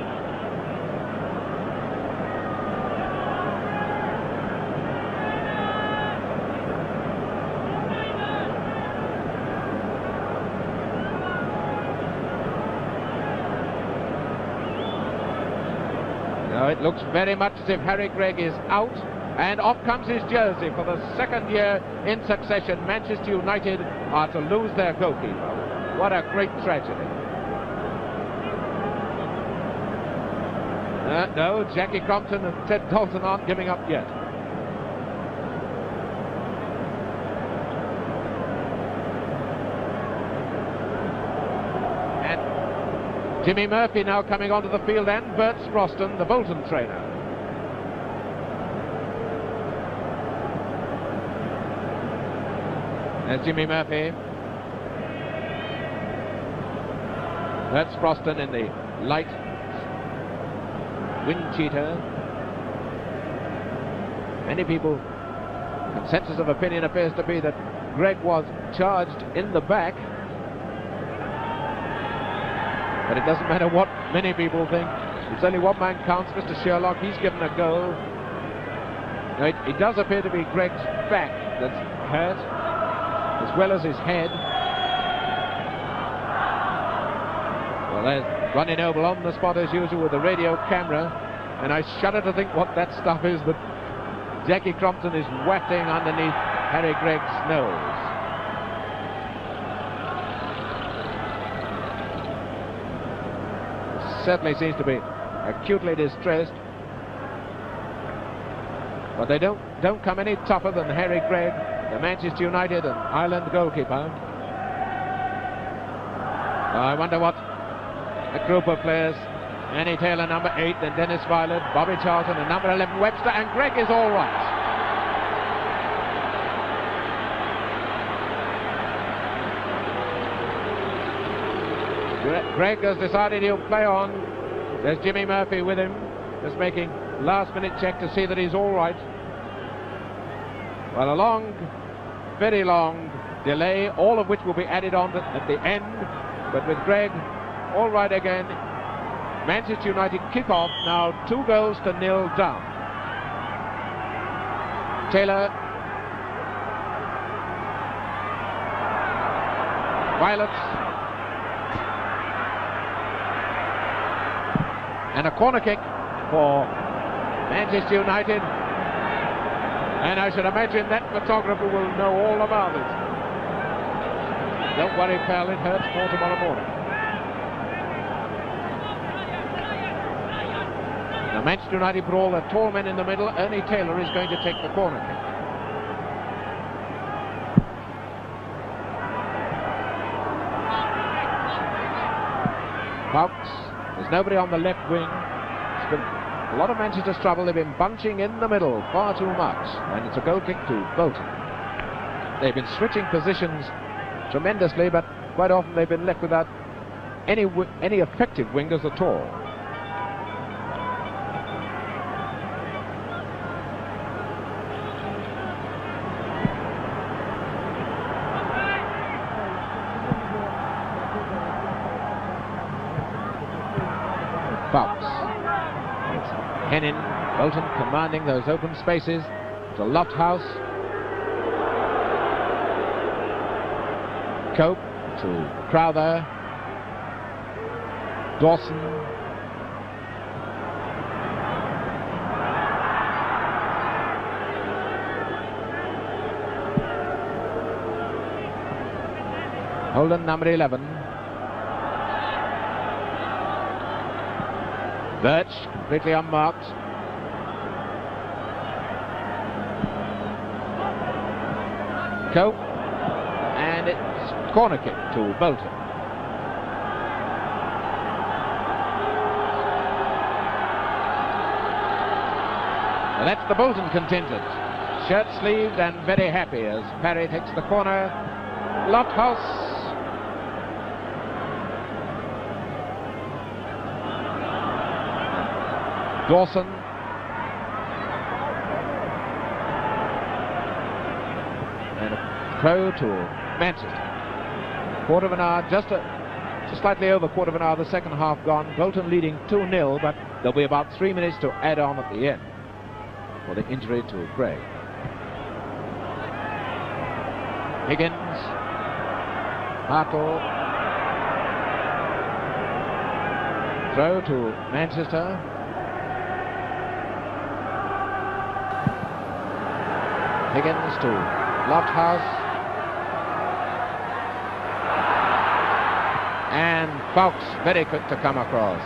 Now it looks very much as if Harry Gregg is out, and off comes his jersey for the second year in succession. Manchester United are to lose their goalkeeper. What a great tragedy. No, Jackie Crompton and Ted Dawson aren't giving up yet. And Jimmy Murphy now coming onto the field, and Birch, the Bolton trainer. There's Jimmy Murphy. Birch in the light wind cheater. Many people, consensus of opinion appears to be that Gregg was charged in the back, but it doesn't matter what many people think. It's only one man counts, Mr. Sherlock. He's given a go. Now it does appear to be Gregg's back that's hurt, as well as his head. Well, there's Ronnie Noble on the spot as usual with the radio camera, and I shudder to think what that stuff is that Jackie Crompton is wafting underneath Harry Gregg's nose. Certainly seems to be acutely distressed, but they don't come any tougher than Harry Gregg, the Manchester United and Ireland goalkeeper. I wonder what a group of players, Annie Taylor, number 8, then Dennis Viollet, Bobby Charlton, and number 11 Webster, and Gregg is all right. Gregg has decided he'll play on. There's Jimmy Murphy with him, just making last-minute check to see that he's all right. Well, a long, very long delay, all of which will be added on at the end, but with Gregg all right again. Manchester United kick off now, 2-0 down. Taylor, Violets, and a corner kick for Manchester United, and I should imagine that photographer will know all about it. Don't worry, pal, it hurts more tomorrow morning. Now Manchester United put all their tall men in the middle. Ernie Taylor is going to take the corner kick. Foulkes, there's nobody on the left wing. It's been a lot of Manchester's trouble. They've been bunching in the middle far too much, and it's a goal kick to Bolton. They've been switching positions tremendously, but quite often they've been left without any effective wingers at all. Foulkes. It's Hennin, Bolton commanding those open spaces to Lofthouse. Cope to Crowther. Dawson. Holden, number 11. Birch, completely unmarked. Cope, and it's corner kick to Bolton. Well, that's the Bolton contingent. Shirt sleeved and very happy as Parry takes the corner. Lofthouse. Dawson, Throw to Manchester. Quarter of an hour, just slightly over quarter of an hour, the second half gone. Bolton leading 2-0, but there'll be about 3 minutes to add on at the end for the injury to Gregg. Higgins, Hartle, throw to Manchester. Higgins to Lofthouse. And Foulkes very quick to come across.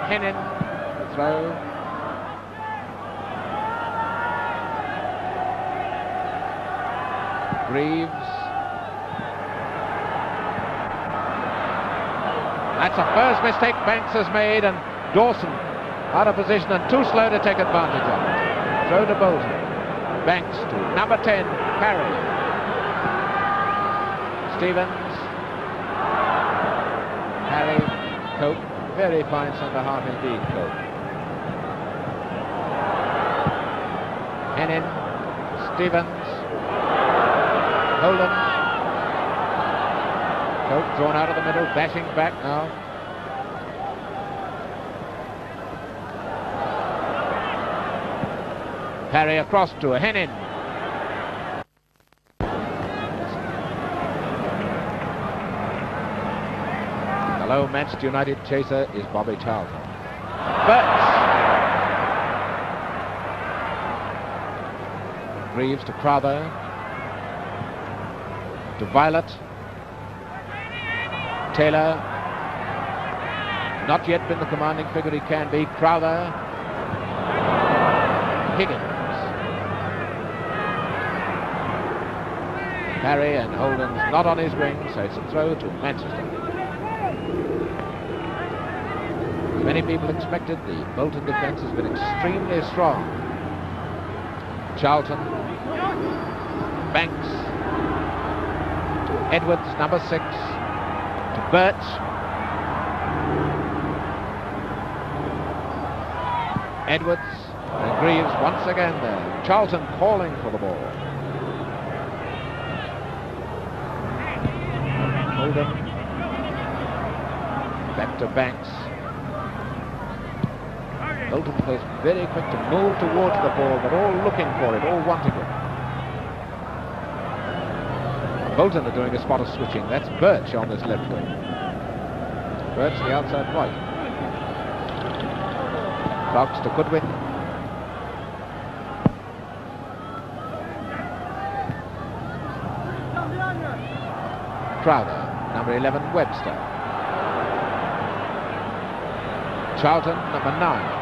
Hennin, throw. Greaves. That's the first mistake Banks has made, and Dawson out of position and too slow to take advantage of it. Throw to Bolton. Banks to number 10, Parry. Stevens. Parry. Cope. Very fine centre half indeed, Cope. Hennin. Stevens. Holden. Cope drawn out of the middle, dashing back now. Parry across to a Hennin. The low Manchester United chaser is Bobby Charlton. Birch. Greaves to Crowther. To Viollet. Taylor. Not yet been the commanding figure he can be. Crowther. Higgins. Parry, and Holden's not on his wing, so it's a throw to Manchester. As many people expected, the Bolton defence has been extremely strong. Charlton. Banks. To Edwards, number 6. To Birch. Edwards and Greaves once again there. Charlton calling for the ball. Holden. Back to Banks. Bolton was very quick to move towards the ball, but all looking for it, all wanting it. Bolton are doing a spot of switching. That's Birch on this left wing. Birch the outside right. Foulkes to Goodwin. Crowther, number 11, Webster. Charlton, number 9.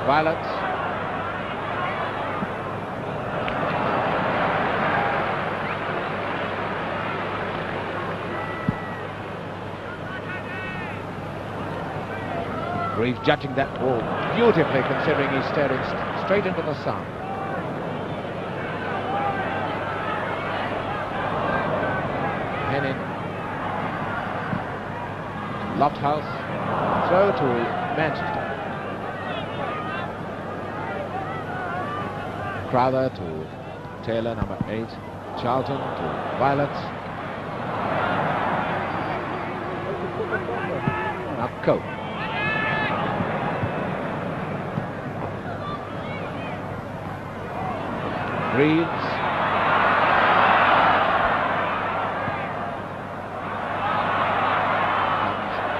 Viollet. Greaves judging that ball beautifully, considering he's staring straight into the sun. Hennin. Lofthouse. Throw to Manchester. Crowther to Taylor, number 8. Charlton to Viollet. Now Cope. Greaves.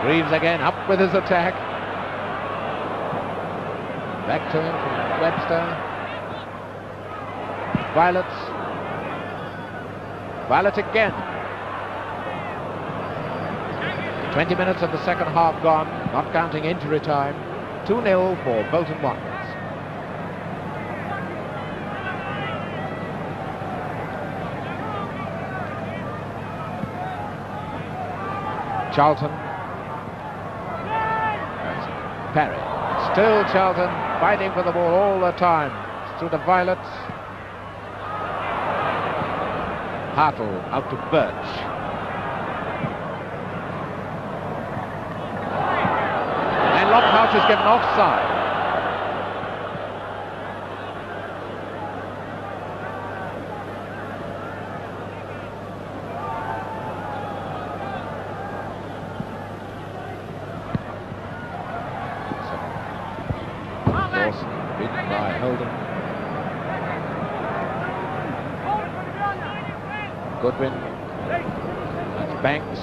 Greaves again, up with his attack. Back to him from Webster. Viollet. Viollet again. 20 minutes of the second half gone, not counting injury time. 2-0 for Bolton Wanderers. Charlton. Parry. Still Charlton fighting for the ball all the time. Through the Violets. Hartle out to Birch. And Lofthouse is given offside. Dawson beaten by Holden. Goodwin. That's Banks.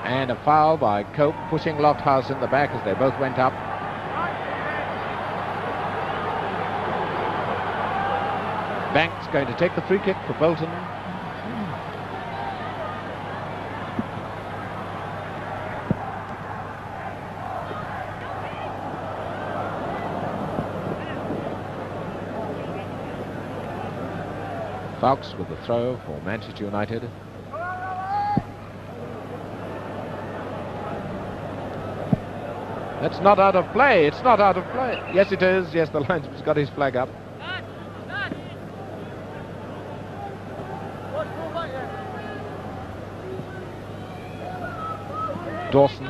And a foul by Cope, pushing Lofthouse in the back as they both went up. Banks going to take the free kick for Bolton. Foulkes with the throw for Manchester United. That's not out of play. It's not out of play. Yes, it is. Yes, the linesman's got his flag up. Dawson.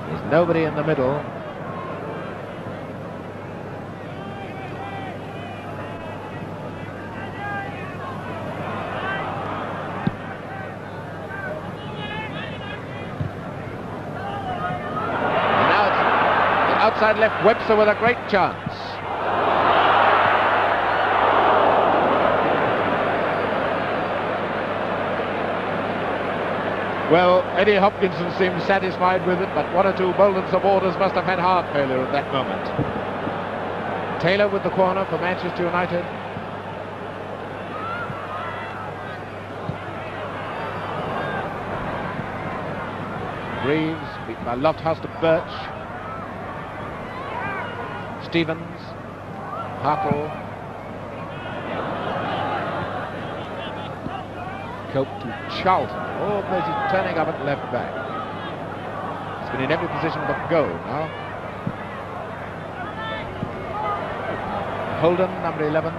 There's nobody in the middle. Outside left, Webster with a great chance. Well, Eddie Hopkinson seems satisfied with it, but one or two Bolton supporters must have had heart failure at that moment. Taylor with the corner for Manchester United. Greaves beaten by Lofthouse to Birch. Stevens, Hartle, Cope to Charlton. Oh, there's he's turning up at left back. He's been in every position but goal now. Holden, number 11.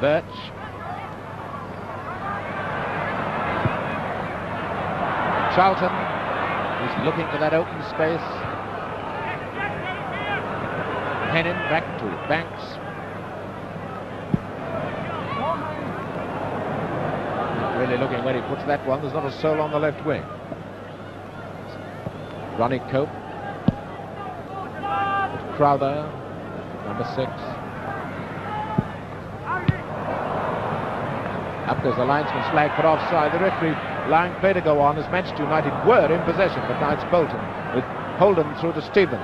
Birch. Charlton. He's looking for that open space. Hennin back to Banks. Not really looking where he puts that one. There's not a soul on the left wing. Ronnie Cope. Crowther, number 6. Up goes the linesman's flag for offside. The referee allowing play to go on as Manchester United were in possession, but now it's Bolton with Holden through to Stevens.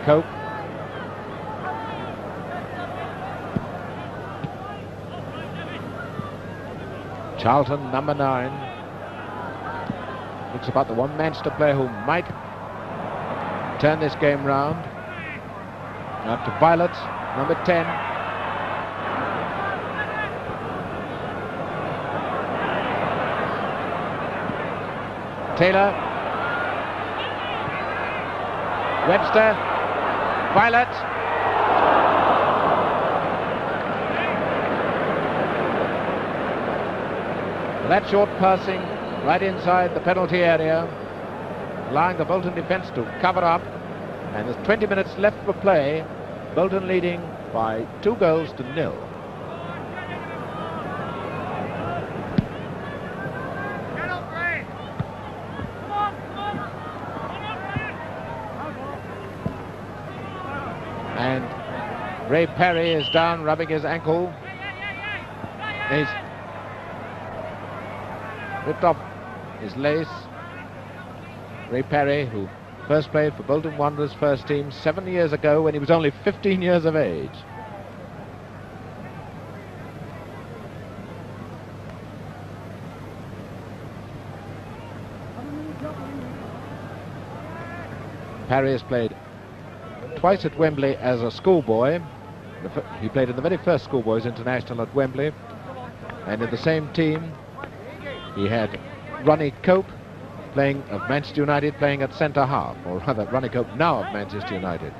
Cope. Charlton, number 9. Looks about the one Manchester player who might turn this game round. Up to Viollet, number 10. Taylor, Webster, Viollet. That short passing right inside the penalty area, allowing the Bolton defence to cover up. And there's 20 minutes left for play. Bolton leading by 2-0. And Ray Parry is down, rubbing his ankle. He's ripped off his lace. Ray Parry, who first played for Bolton Wanderers first team 7 years ago when he was only 15 years of age. Parry has played twice at Wembley as a schoolboy. He played in the very first Schoolboys International at Wembley, and in the same team he had Ronnie Cope, playing of Manchester United, playing at centre half, or rather Ronnie Cope now of Manchester United.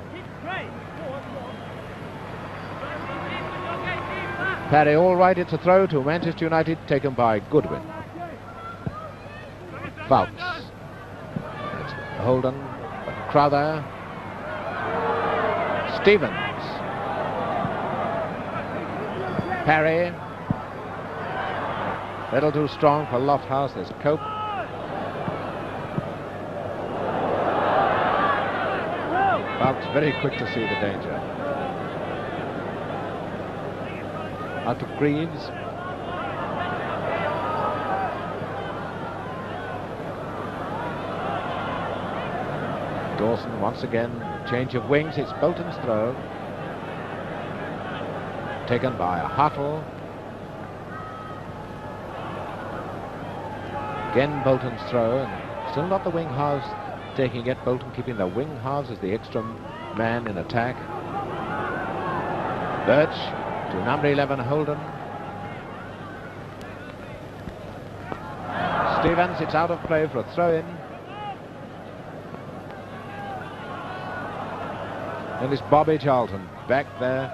Parry all right, it's a throw to Manchester United, taken by Goodwin. Foulkes. It's Holden, Crowther, Stevens, Parry. Little too strong for Lofthouse. There's Cope. Foulkes very quick to see the danger. Out to Greaves. Dawson once again, change of wings. It's Bolton's throw. Taken by Hartle. Again Bolton's throw, and still not the wing halves taking it. Bolton keeping the wing halves as the extra man in attack. Birch to number 11 Holden. Stevens, it's out of play for a throw-in. And it's Bobby Charlton back there.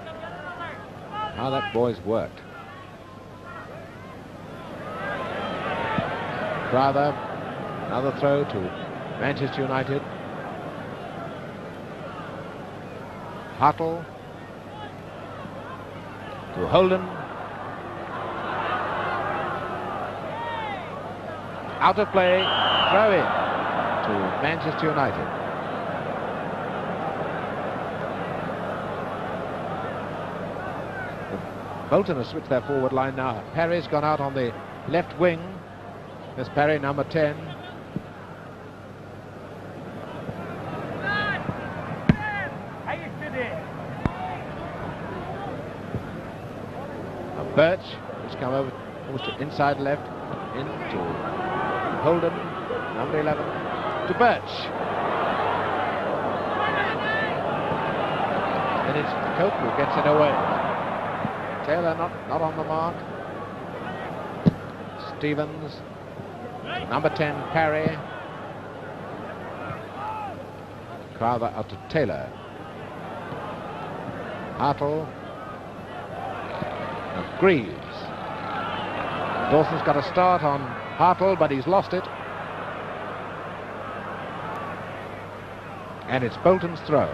How that boy's worked. Crowther, another throw to Manchester United. Hartle to Holden. Out of play, throw in to Manchester United. Bolton has switched their forward line now. Parry's gone out on the left wing. There's Parry, number 10. Birch, who's come over almost to inside left, into Holden, number 11, to Birch. And it's Cope who gets it away. Taylor not on the mark. Stevens, number 10, Parry. Crowther out to Taylor. Hartle. And Greaves. Dawson's got a start on Hartle, but he's lost it. And it's Bolton's throw.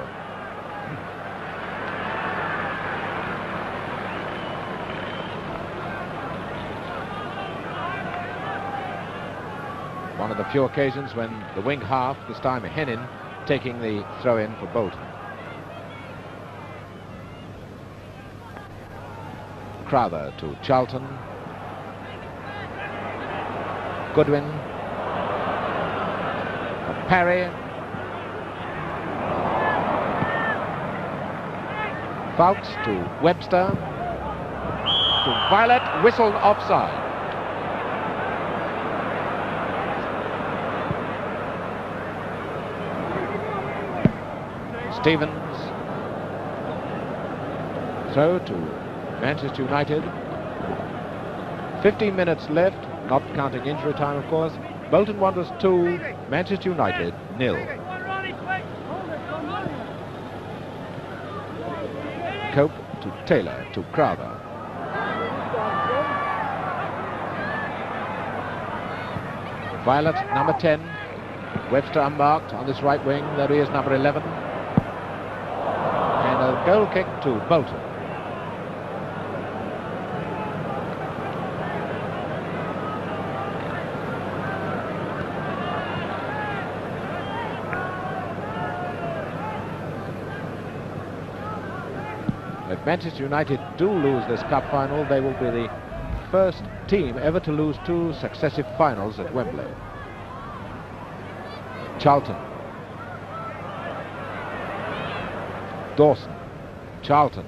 One of the few occasions when the wing half, this time Hennin, taking the throw-in for Bolton. Crowther to Charlton. Goodwin. Parry. Foulkes to Webster. To Viollet, whistled offside. Stevens. Throw to Manchester United. 15 minutes left, not counting injury time, of course. Bolton Wanderers 2, Manchester United 0. Cope to Taylor to Crowther. Viollet, number 10. Webster unmarked on this right wing. There he is, number 11. And a goal kick to Bolton. If Manchester United do lose this cup final, they will be the first team ever to lose 2 successive finals at Wembley. Charlton. Dawson. Charlton.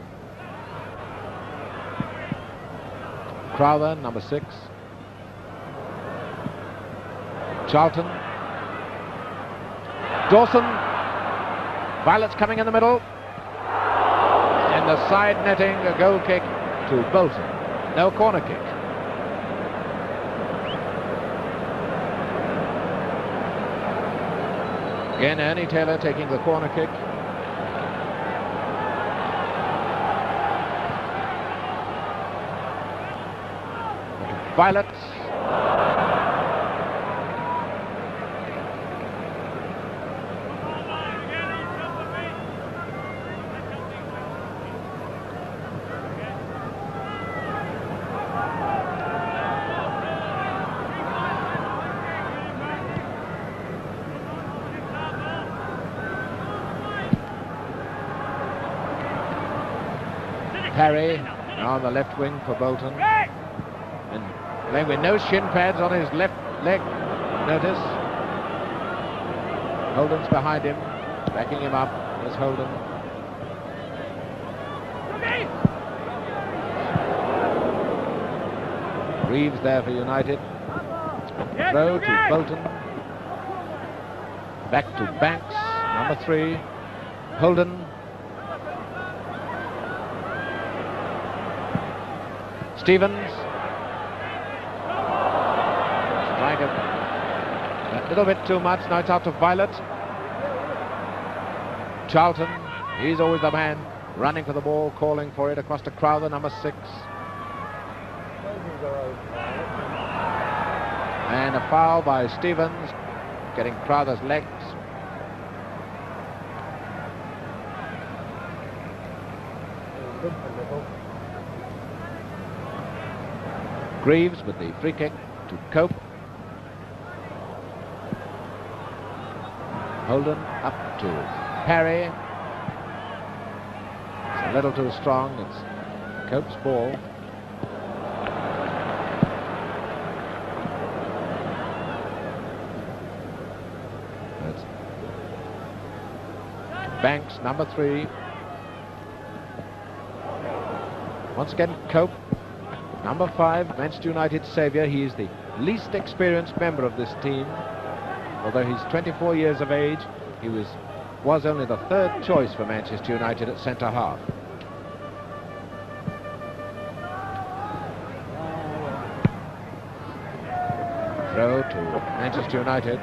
Crowther, number 6. Charlton. Dawson. Violet's coming in the middle. And the side netting, a goal kick to Bolton. No corner kick. Again, Ernie Taylor taking the corner kick. Viollet. Parry on the left wing for Bolton. And playing with no shin pads on his left leg. Notice. Holden's behind him, backing him up. There's Holden. Greaves there for United. Throw to Bolton. Back to Banks, number 3. Holden. Stevens. Trying a little bit too much. Now it's out to Viollet. Charlton. He's always the man running for the ball, calling for it across to Crowther, number 6. And a foul by Stevens, getting Crowther's legs. Greaves with the free kick to Cope. Holden up to Parry. It's a little too strong. It's Cope's ball. That's Banks, number 3. Once again, Cope. Number 5, Manchester United saviour. He is the least experienced member of this team. Although he's 24 years of age, he was only the 3rd choice for Manchester United at centre half. Throw to Manchester United.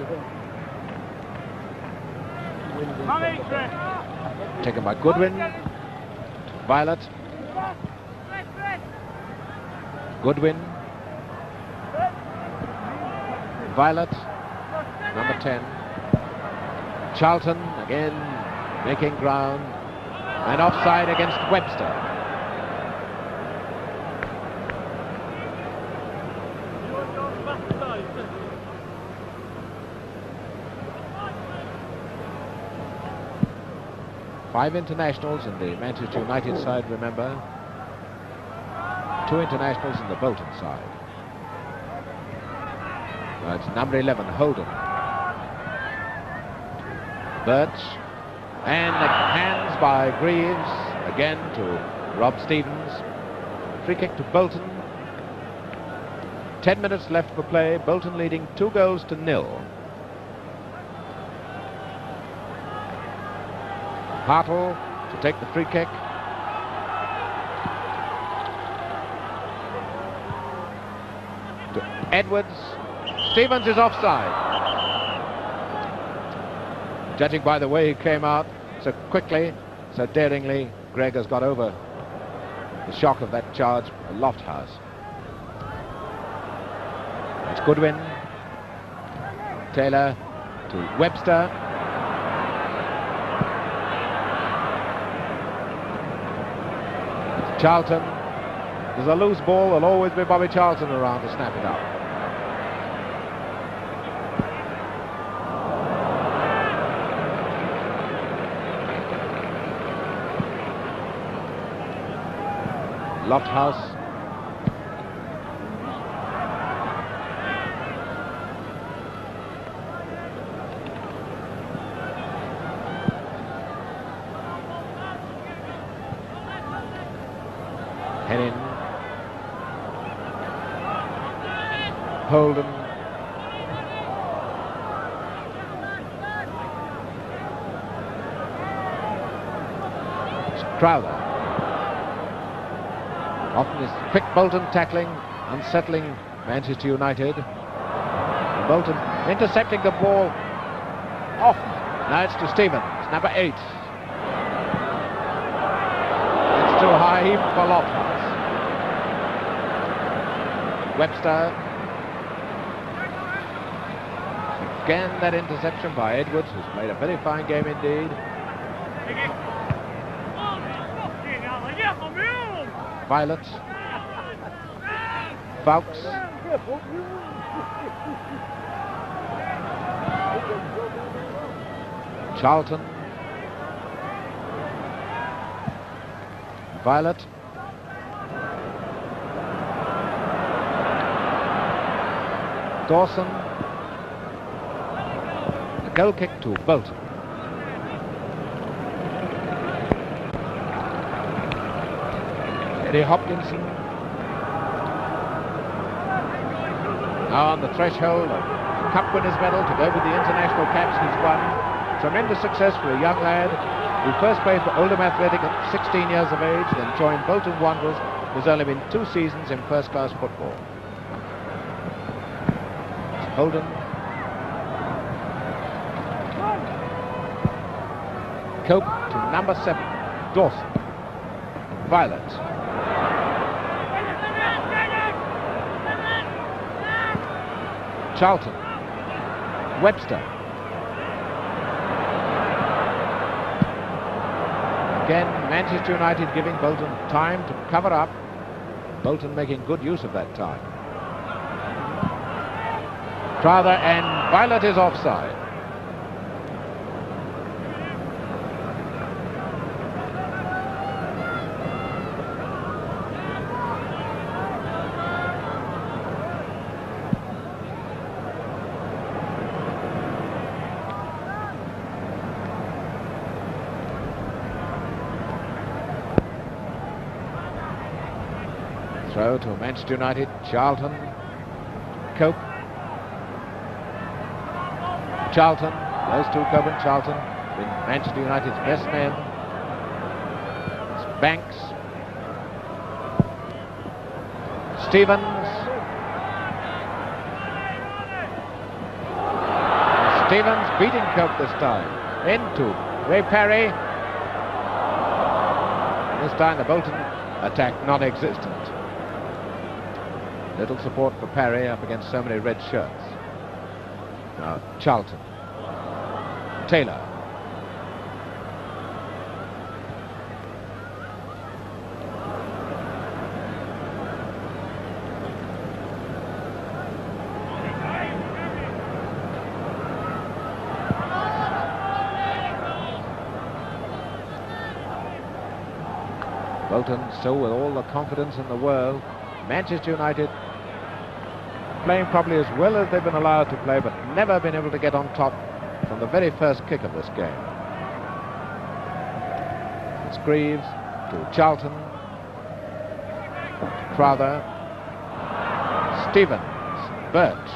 Taken by Goodwin. Viollet. Goodwin. Viollet, number 10. Charlton again making ground, and offside against Webster. Five internationals in the Manchester United side, remember. 2 internationals in the Bolton side. It's number 11, Holden. Birch. And the hands by Greaves. Again to Rob Stevens. Free kick to Bolton. 10 minutes left for play. Bolton leading 2-0. Hartle to take the free kick. To Edwards. Stevens is offside. Judging by the way he came out so quickly, so daringly, Gregg has got over the shock of that charge at Lofthouse. It's Goodwin. Taylor to Webster. It's Charlton. There's a loose ball. There'll always be Bobby Charlton around to snap it up. Lofthouse. Hennin. Holden. It's Crowther. Often is quick Bolton tackling, unsettling Manchester United. And Bolton intercepting the ball off Now it's to Stevens, number 8. It's too high even for Lofthouse. Webster. Again, that interception by Edwards, who's played a very fine game indeed. Viollet. Foulkes. Charlton. Viollet. Dawson. A goal kick to Bolton. Hopkinson now on the threshold of Cup winners' medal to go with the international caps he's won. Tremendous success for a young lad who first played for Oldham Athletic at 16 years of age, then joined Bolton Wanderers, who's only been 2 seasons in first-class football. It's Holden. Cope to number 7, Dawson. Viollet. Charlton. Webster. Again, Manchester United giving Bolton time to cover up. Bolton making good use of that time. Crowther, and Viollet is offside. Throw to Manchester United. Charlton. Cope. Charlton. Those two, Cope and Charlton, been Manchester United's best men. It's Banks. Stevens. Stevens beating Cope this time. Into Parry. This time the Bolton attack non-existent. Little support for Parry up against so many red shirts. Now Charlton. Taylor. Bolton still with all the confidence in the world. Manchester United playing probably as well as they've been allowed to play, but never been able to get on top from the very first kick of this game. It's Greaves to Charlton. Crowther. Stevens. Birch.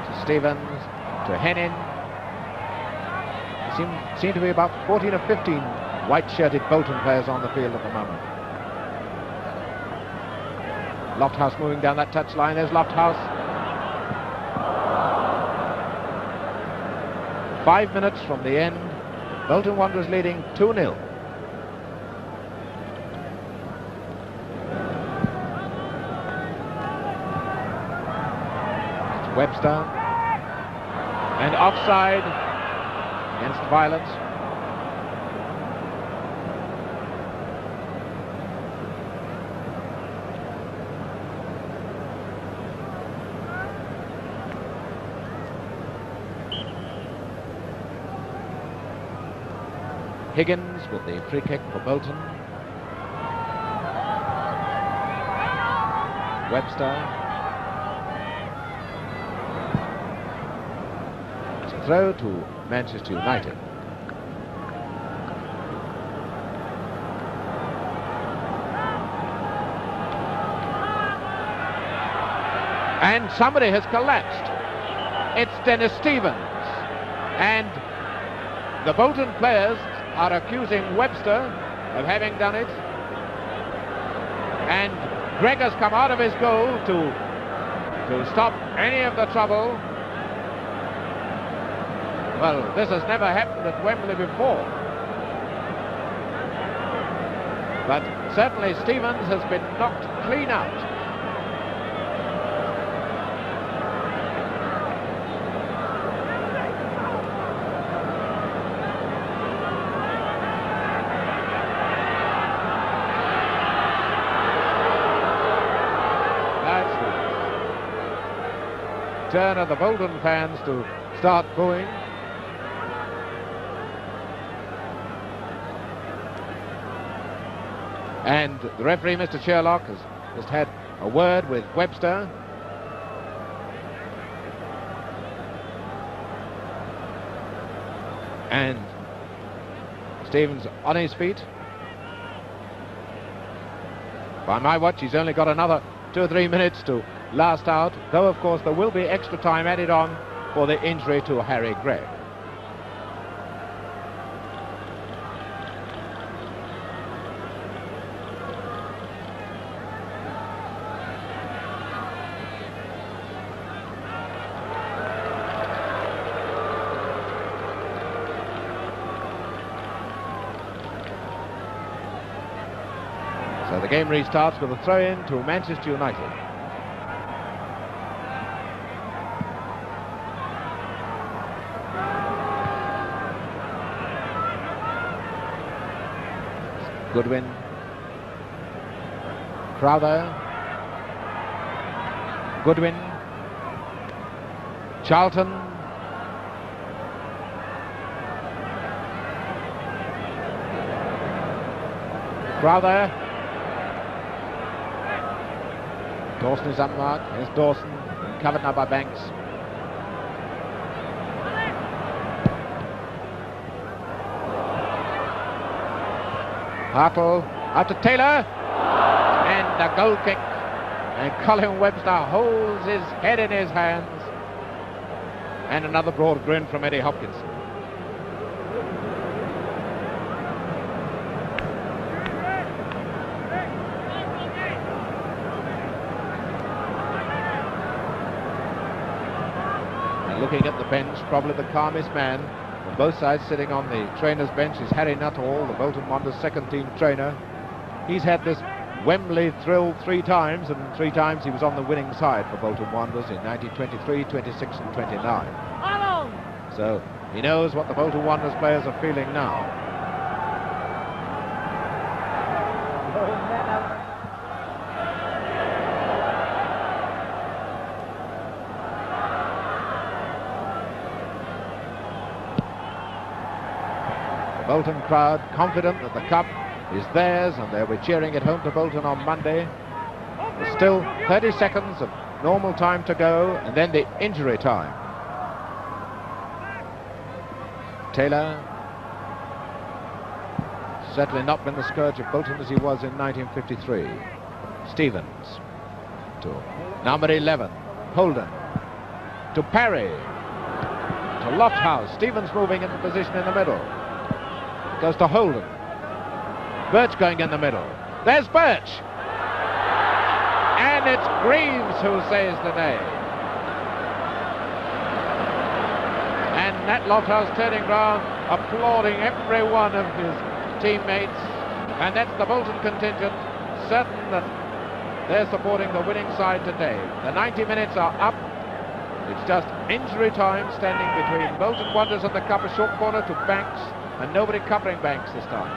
To Stevens. To Hennin. Seem to be about 14 or 15 white-shirted Bolton players on the field at the moment. Lofthouse moving down that touchline. There's Lofthouse. 5 minutes from the end. Bolton Wanderers leading 2-0. It's Webster. And offside against Viollet. Higgins with the free kick for Bolton. Webster. It's a throw to Manchester United. And somebody has collapsed. It's Dennis Stevens. And the Bolton players are accusing Webster of having done it. And Gregg has come out of his goal to to stop any of the trouble. Well, this has never happened at Wembley before. But certainly Stevens has been knocked clean out. That's the turn of the Bolton fans to start booing. And the referee, Mr. Sherlock, has just had a word with Webster. And Stevens on his feet. By my watch, he's only got another 2 or 3 minutes to last out, though of course there will be extra time added on for the injury to Harry Gregg. So the game restarts with a throw-in to Manchester United. Goodwin, Crowther, Goodwin, Charlton, Crowther, Dawson is unmarked. Here's Dawson, covered now by Banks. Hartle out to Taylor, and a goal kick, and Colin Webster holds his head in his hands, and another broad grin from Eddie Hopkinson. And looking at the bench, probably the calmest man on both sides sitting on the trainer's bench is Harry Nuttall, the Bolton Wanderers second team trainer. He's had this Wembley thrill 3 times, and 3 times he was on the winning side for Bolton Wanderers in 1923, 26 and 29. So he knows what the Bolton Wanderers players are feeling now. Bolton crowd confident that the cup is theirs, and they'll be cheering it home to Bolton on Monday. There's still 30 seconds of normal time to go, and then the injury time. Taylor, certainly not been the scourge of Bolton as he was in 1953. Stevens to number 11, Holden, to Parry, to Lofthouse. Stevens moving into position in the middle. Goes to Holden. Birch going in the middle. There's Birch. And it's Greaves who saves the day. And Nat Lofthouse turning round, applauding every one of his teammates. And that's the Bolton contingent, certain that they're supporting the winning side today. The 90 minutes are up. It's just injury time standing between Bolton Wanderers and the cup, a short corner to Banks, and nobody covering Banks this time.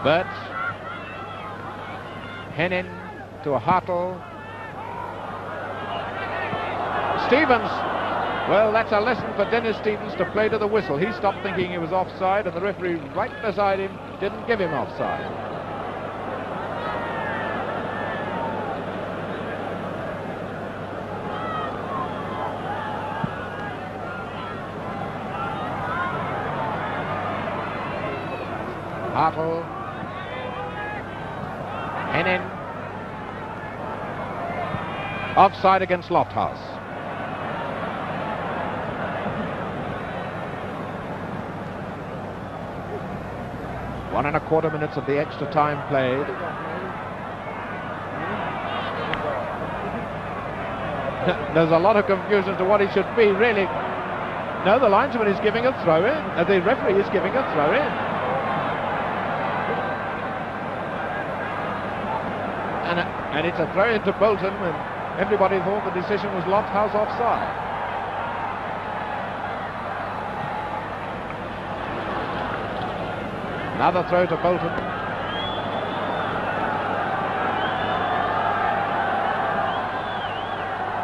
Birch, Hennin to Hartle. Stevens, well, that's a lesson for Dennis Stevens to play to the whistle. He stopped thinking he was offside, and the referee right beside him didn't give him offside. Hartle, Hennin, offside against Lofthouse. 1¼ minutes of the extra time played. There's a lot of confusion as to what it should be, really. No, the linesman is giving a throw in. The referee is giving a throw in. And it's a throw in to Bolton when everybody thought the decision was Lofthouse offside. Another throw to Bolton.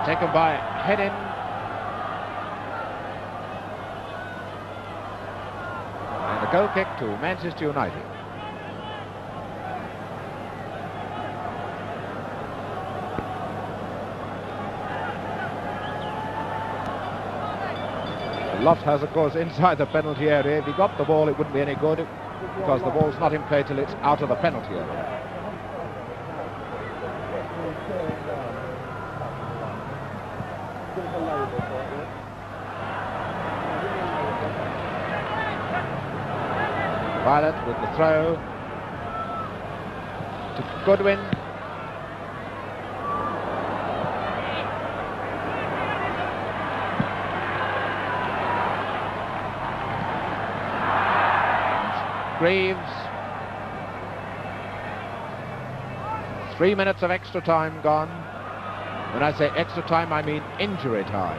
Taken by Hennin. And a goal kick to Manchester United. Lofthouse, of course, inside the penalty area. If he got the ball, it wouldn't be any good because the ball's not in play till it's out of the penalty area. Viollet with the throw to Goodwin. Greaves. 3 minutes of extra time gone. When I say extra time, I mean injury time.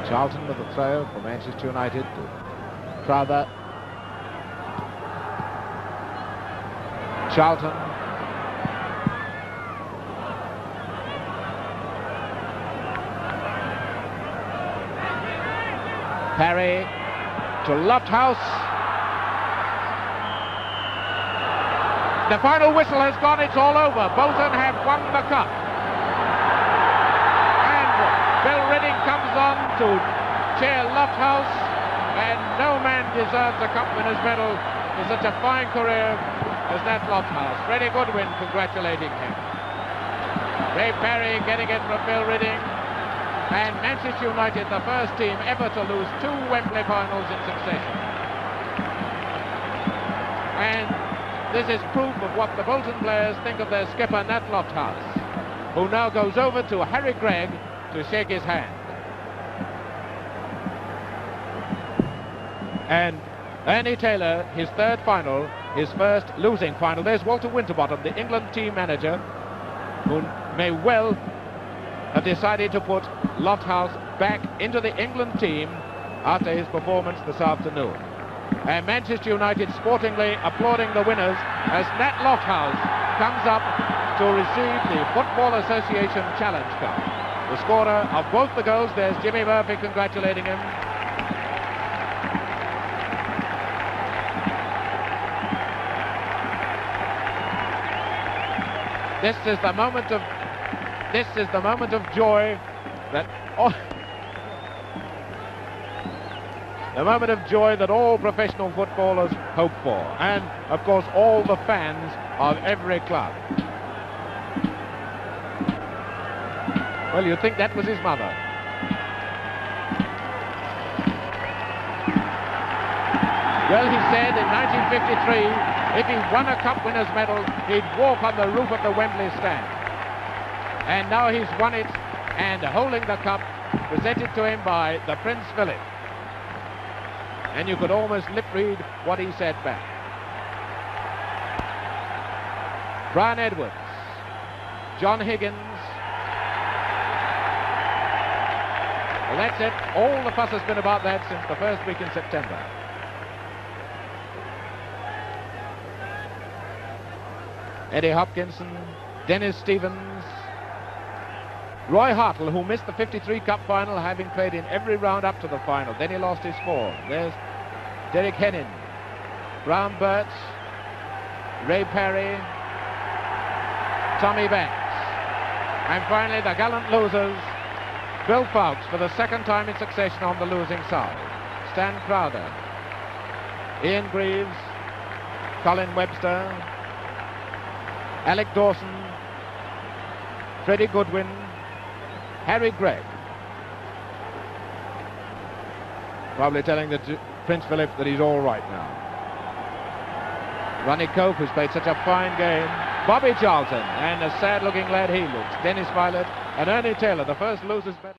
Charlton with the throw for Manchester United to Crowther. Charlton. Parry to Lofthouse. The final whistle has gone, it's all over. Bolton have won the cup. And Bill Redding comes on to cheer Lofthouse, and no man deserves a cup winner's medal in such a fine career as that Lofthouse. Freddie Goodwin congratulating him. Ray Parry getting it from Bill Redding. And Manchester United, the first team ever to lose 2 Wembley finals in succession. And this is proof of what the Bolton players think of their skipper, Nat Lofthouse, who now goes over to Harry Gregg to shake his hand. And Ernie Taylor, his 3rd final, his first losing final. There's Walter Winterbottom, the England team manager, who may well have decided to put Lofthouse back into the England team after his performance this afternoon. And Manchester United sportingly applauding the winners as Nat Lofthouse comes up to receive the Football Association Challenge Cup. The scorer of both the goals, there's Jimmy Murphy congratulating him. This is the moment of joy that all professional footballers hope for, and of course all the fans of every club. Well, you'd think that was his mother. Well, he said in 1953, if he won a Cup Winners' Medal, he'd walk on the roof of the Wembley stand. And now he's won it, and holding the cup, presented to him by the Prince Philip. And you could almost lip read what he said back. Brian Edwards, John Higgins. Well, that's it. All the fuss has been about that since the first week in September. Eddie Hopkinson, Dennis Stevens, Roy Hartle, who missed the 53 Cup final, having played in every round up to the final. Then he lost his form. There's Derek Hennin, Brown Birch, Ray Parry, Tommy Banks. And finally, the gallant losers, Bill Foulkes, for the 2nd time in succession on the losing side. Stan Crowther, Ian Greaves, Colin Webster, Alec Dawson, Freddie Goodwin, Harry Gregg. Probably telling Prince Philip that he's all right now. Ronnie Cope, who's played such a fine game. Bobby Charlton, and a sad-looking lad he looks. Dennis Viollet and Ernie Taylor, the first losers.